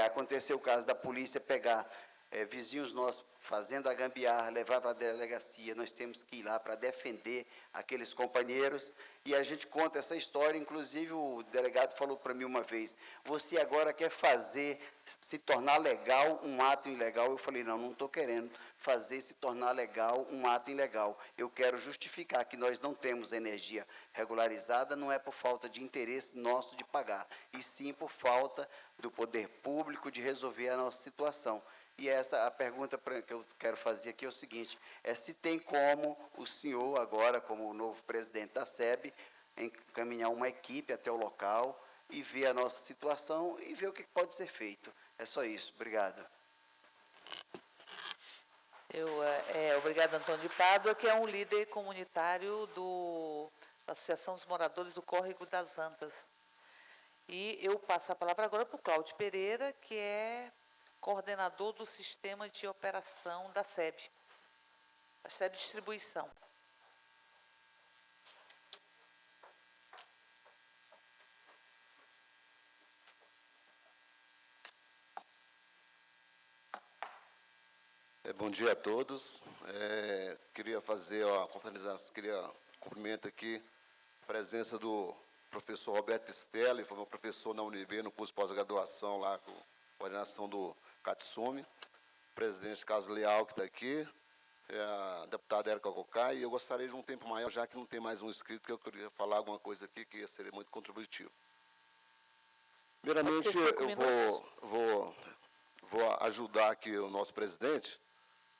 aconteceu o caso da polícia pegar vizinhos nossos fazendo a gambiarra, levar para a delegacia, nós temos que ir lá para defender aqueles companheiros, e a gente conta essa história. Inclusive o delegado falou para mim uma vez, você agora quer se tornar legal um ato ilegal? Eu falei, não estou querendo se tornar legal um ato ilegal, eu quero justificar que nós não temos energia regularizada, não é por falta de interesse nosso de pagar, e sim por falta do poder público de resolver a nossa situação. E a pergunta que eu quero fazer aqui é o seguinte, se tem como o senhor, agora como o novo presidente da SEB, encaminhar uma equipe até o local e ver a nossa situação e ver o que pode ser feito. É só isso. Obrigado. Obrigado, Antônio de Pádua, que é um líder comunitário da Associação dos Moradores do Córrego das Antas. E eu passo a palavra agora para o Cláudio Pereira, que é coordenador do sistema de operação da SEB Distribuição. Bom dia a todos. Queria fazer a confraternização, queria cumprimentar aqui a presença do professor Roberto Pistelli, foi meu professor na UNB, no curso de pós-graduação lá, com a coordenação do Katsumi, o presidente Carlos Leal, que está aqui, a deputada Érica Cocai, e eu gostaria de um tempo maior, já que não tem mais um inscrito, que eu queria falar alguma coisa aqui que seria muito contributivo. Primeiramente, eu vou ajudar aqui o nosso presidente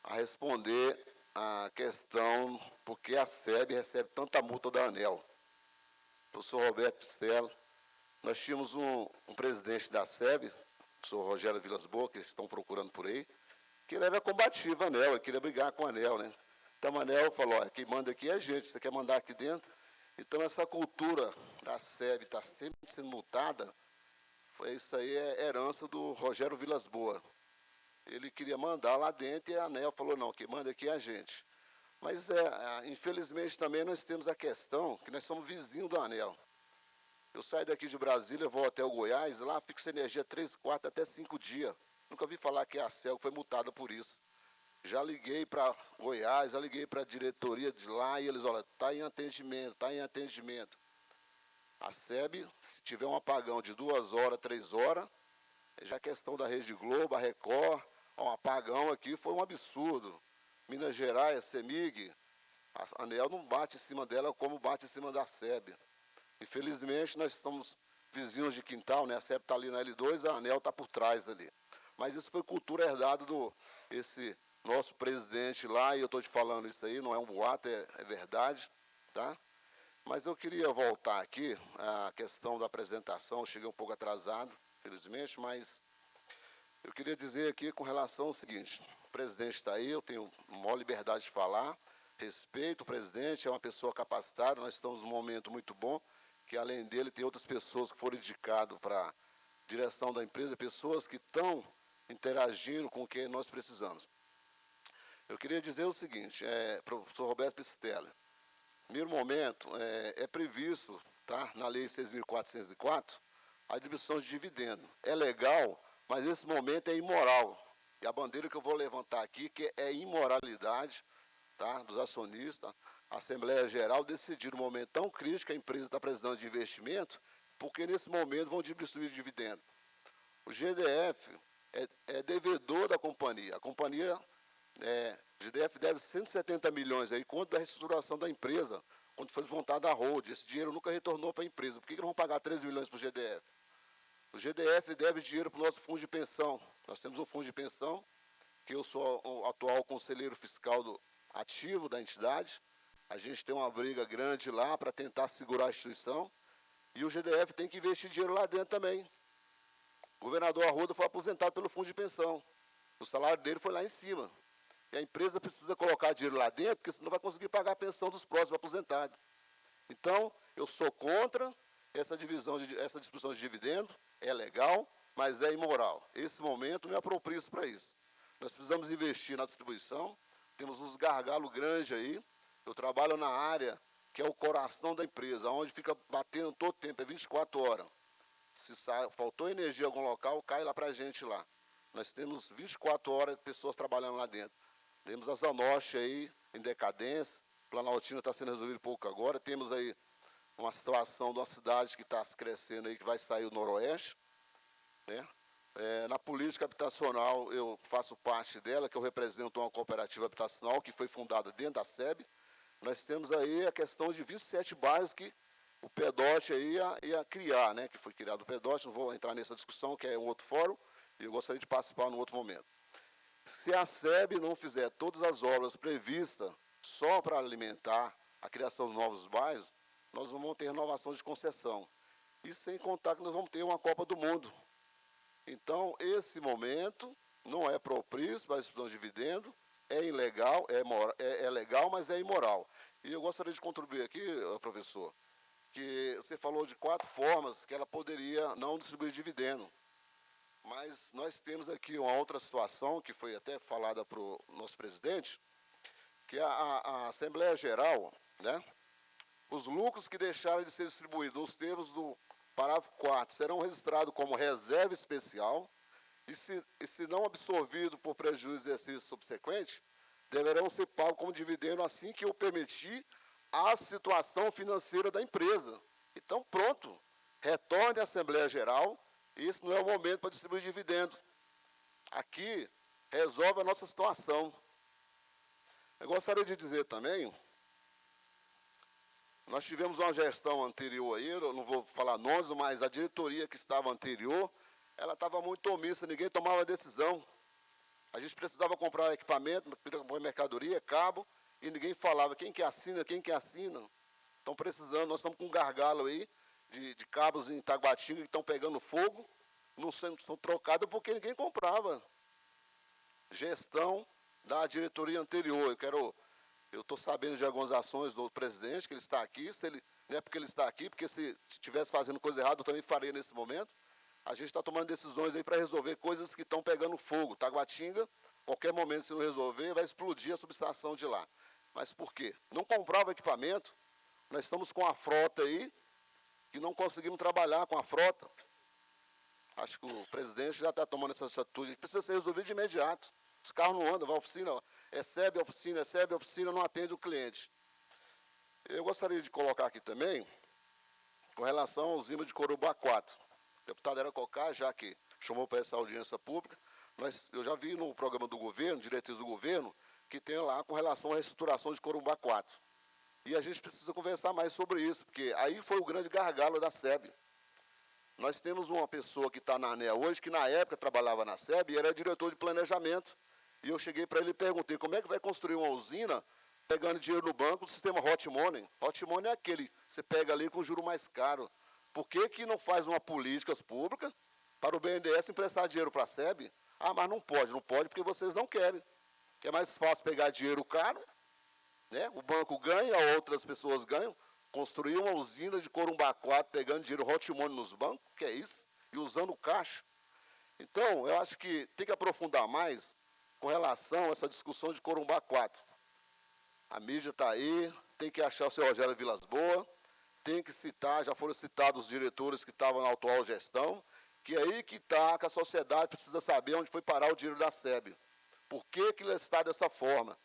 a responder a questão por que a SEB recebe tanta multa da ANEEL. Professor Roberto Pistelli, nós tínhamos um presidente da SEB, o professor Rogério Vilas Boas, que eles estão procurando por aí, que ele era combativo a ANEEL, ele queria brigar com a ANEEL, Então a ANEEL falou, quem manda aqui é a gente, você quer mandar aqui dentro? Então essa cultura da SEB está sempre sendo multada, isso aí é herança do Rogério Vilas Boas. Ele queria mandar lá dentro e a ANEEL falou, não, quem manda aqui é a gente. Mas, infelizmente, também nós temos a questão que nós somos vizinhos da ANEEL. Eu saio daqui de Brasília, vou até o Goiás, lá fico sem energia 3, 4, até 5 dias. Nunca vi falar que a CELG foi multada por isso. Já liguei para Goiás, já liguei para a diretoria de lá e eles, olha, está em atendimento, está em atendimento. A SEB, se tiver um apagão de 2 horas, 3 horas, já a questão da Rede Globo, a Record, um apagão aqui foi um absurdo. Minas Gerais, a CEMIG, A ANEEL não bate em cima dela como bate em cima da SEB. Infelizmente, nós somos vizinhos de quintal, né? A SEB está ali na L2, a ANEEL está por trás ali. Mas isso foi cultura herdada esse nosso presidente lá, e eu estou te falando isso aí, não é um boato, é verdade, tá? Mas eu queria voltar aqui à questão da apresentação, eu cheguei um pouco atrasado, felizmente, mas eu queria dizer aqui com relação ao seguinte: o presidente está aí, eu tenho maior liberdade de falar, respeito o presidente, é uma pessoa capacitada, nós estamos num momento muito bom, que além dele tem outras pessoas que foram indicadas para a direção da empresa, pessoas que estão interagindo com o que nós precisamos. Eu queria dizer o seguinte, professor Roberto Pistelli, primeiro momento, é previsto, tá, na Lei 6.404, a distribuição de dividendo. É legal, mas esse momento é imoral. E a bandeira que eu vou levantar aqui, que é imoralidade, tá, dos acionistas, a Assembleia Geral decidir, no momento tão crítico que a empresa está precisando de investimento, porque nesse momento vão distribuir dividendo. O GDF é devedor da companhia. A companhia, o GDF deve 170 milhões aí, quanto da reestruturação da empresa, quando foi montada a hold. Esse dinheiro nunca retornou para a empresa. Por que não vão pagar 13 milhões para o GDF? O GDF deve dinheiro para o nosso fundo de pensão. Nós temos um fundo de pensão, que eu sou o atual conselheiro fiscal ativo da entidade. A gente tem uma briga grande lá para tentar segurar a instituição. E o GDF tem que investir dinheiro lá dentro também. O governador Arruda foi aposentado pelo fundo de pensão. O salário dele foi lá em cima. E a empresa precisa colocar dinheiro lá dentro, porque senão vai conseguir pagar a pensão dos próximos aposentados. Então, eu sou contra essa distribuição de dividendo, é legal, mas é imoral. Esse momento não é propício para isso. Nós precisamos investir na distribuição, temos uns gargalos grandes aí. Eu trabalho na área que é o coração da empresa, onde fica batendo todo o tempo, é 24 horas. Se faltou energia em algum local, cai lá para a gente lá. Nós temos 24 horas de pessoas trabalhando lá dentro. Temos a Zanorte aí, em decadência, Planaltina está sendo resolvido pouco agora, temos aí uma situação de uma cidade que está crescendo aí, que vai sair o Noroeste, né? Na política habitacional, eu faço parte dela, que eu represento uma cooperativa habitacional que foi fundada dentro da SEB. Nós temos aí a questão de 27 bairros que o PEDOT aí ia criar, né? Que foi criado o PEDOT, não vou entrar nessa discussão, que é um outro fórum, e eu gostaria de participar num outro momento. Se a SEB não fizer todas as obras previstas só para alimentar a criação de novos bairros, nós não vamos ter renovação de concessão. E sem contar que nós vamos ter uma Copa do Mundo. Então, esse momento não é propício para a distribuição de dividendo, é ilegal, é legal, mas é imoral. E eu gostaria de contribuir aqui, professor, que você falou de 4 formas que ela poderia não distribuir dividendo. Mas nós temos aqui uma outra situação, que foi até falada para o nosso presidente, que a Assembleia Geral, né, os lucros que deixaram de ser distribuídos nos termos do parágrafo 4 serão registrados como reserva especial e se não absorvido por prejuízo de exercício subsequente, deverão ser pagos como dividendo assim que o permitir a situação financeira da empresa. Então, pronto, retorne à Assembleia Geral. Isso não é o momento para distribuir dividendos. Aqui, resolve a nossa situação. Eu gostaria de dizer também, nós tivemos uma gestão anterior aí, eu não vou falar nomes, mas a diretoria que estava anterior, ela estava muito omissa, ninguém tomava decisão. A gente precisava comprar equipamento, comprar mercadoria, cabo, e ninguém falava quem que assina, quem que assina. Estão precisando, nós estamos com um gargalo aí, de cabos em Taguatinga que estão pegando fogo, não são trocados porque ninguém comprava. Gestão da diretoria anterior. Eu estou sabendo de algumas ações do presidente, que ele está aqui, não é porque ele está aqui, porque se estivesse fazendo coisa errada, eu também faria nesse momento. A gente está tomando decisões aí para resolver coisas que estão pegando fogo. Taguatinga, qualquer momento, se não resolver, vai explodir a subestação de lá. Mas por quê? Não comprava equipamento, nós estamos com a frota aí, que não conseguimos trabalhar com a frota. Acho que o presidente já está tomando essa atitude. Precisa ser resolvido de imediato. Os carros não andam, vai à oficina, recebe a oficina, não atende o cliente. Eu gostaria de colocar aqui também, com relação aos imãs de Corumbá 4. O deputado Era Cocá, já que chamou para essa audiência pública, eu já vi no programa do governo, diretriz do governo, que tem lá com relação à reestruturação de Corumbá 4. E a gente precisa conversar mais sobre isso, porque aí foi o grande gargalo da SEB. Nós temos uma pessoa que está na ANEEL hoje, que na época trabalhava na SEB e era diretor de planejamento. E eu cheguei para ele e perguntei, como é que vai construir uma usina pegando dinheiro no banco do sistema Hot Money? Hot Money é aquele que você pega ali com juro mais caro. Por que não faz uma política pública para o BNDES emprestar dinheiro para a SEB? Ah, mas não pode porque vocês não querem. É mais fácil pegar dinheiro caro, né? O banco ganha, outras pessoas ganham. Construir uma usina de Corumbá 4, pegando dinheiro Hot Money nos bancos, que é isso, e usando caixa. Então, eu acho que tem que aprofundar mais com relação a essa discussão de Corumbá 4. A mídia está aí, tem que achar o seu Rogério Vilas Boas, tem que citar, já foram citados os diretores que estavam na atual gestão, que é aí que está, que a sociedade precisa saber onde foi parar o dinheiro da SEB. Por que ele está dessa forma?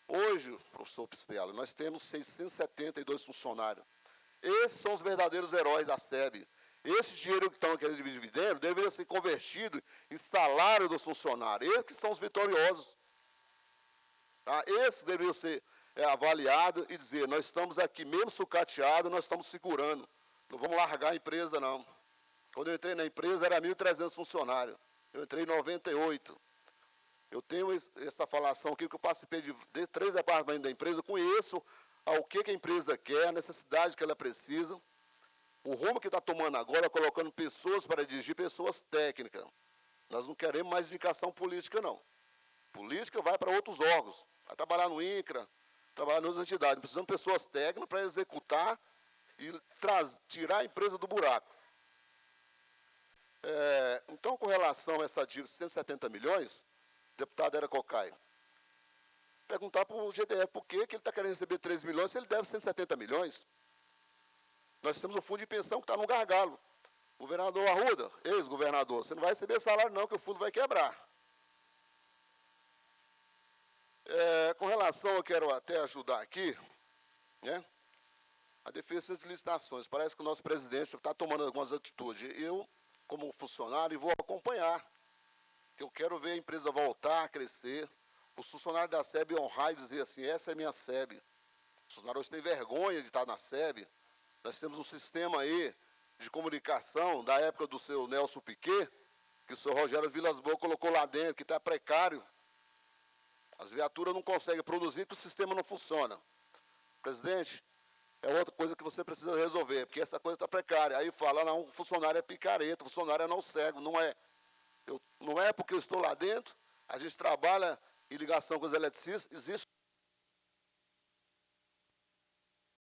Hoje, professor Pistelli, nós temos 672 funcionários. Esses são os verdadeiros heróis da SEB. Esse dinheiro que estão querendo de dividendo deveria ser convertido em salário dos funcionários. Esses que são os vitoriosos. Tá? Esses deveriam ser avaliados e dizer, nós estamos aqui, mesmo sucateados, nós estamos segurando. Não vamos largar a empresa, não. Quando eu entrei na empresa, era 1.300 funcionários. Eu entrei em 98. Eu tenho essa falação aqui, que eu participei de 3 departamentos da empresa, eu conheço o que a empresa quer, a necessidade que ela precisa, o rumo que está tomando agora, colocando pessoas para dirigir, pessoas técnicas. Nós não queremos mais indicação política, não. Política vai para outros órgãos, vai trabalhar no INCRA, trabalhar em outras entidades. Precisamos de pessoas técnicas para executar e tirar a empresa do buraco. Então, com relação a essa dívida de 170 milhões, deputado Era Cocai, perguntar para o GDF por que ele está querendo receber 13 milhões se ele deve 170 milhões. Nós temos um fundo de pensão que está no gargalo. Governador Arruda, ex-governador, você não vai receber salário não, que o fundo vai quebrar. Com relação, eu quero até ajudar aqui, né, a defesa das licitações. Parece que o nosso presidente está tomando algumas atitudes. Eu, como funcionário, vou acompanhar. Eu quero ver a empresa voltar a crescer. Os funcionários da SEB honrar e dizer assim, essa é minha SEB. Os funcionários têm vergonha de estar na SEB. Nós temos um sistema aí de comunicação da época do seu Nelson Piquet, que o senhor Rogério Vilas Boas colocou lá dentro, que está precário. As viaturas não conseguem produzir porque o sistema não funciona. Presidente, é outra coisa que você precisa resolver, porque essa coisa está precária. Aí fala, não, o funcionário é picareta, o funcionário é não cego, não é. Não é porque eu estou lá dentro, a gente trabalha em ligação com os eletricistas, existe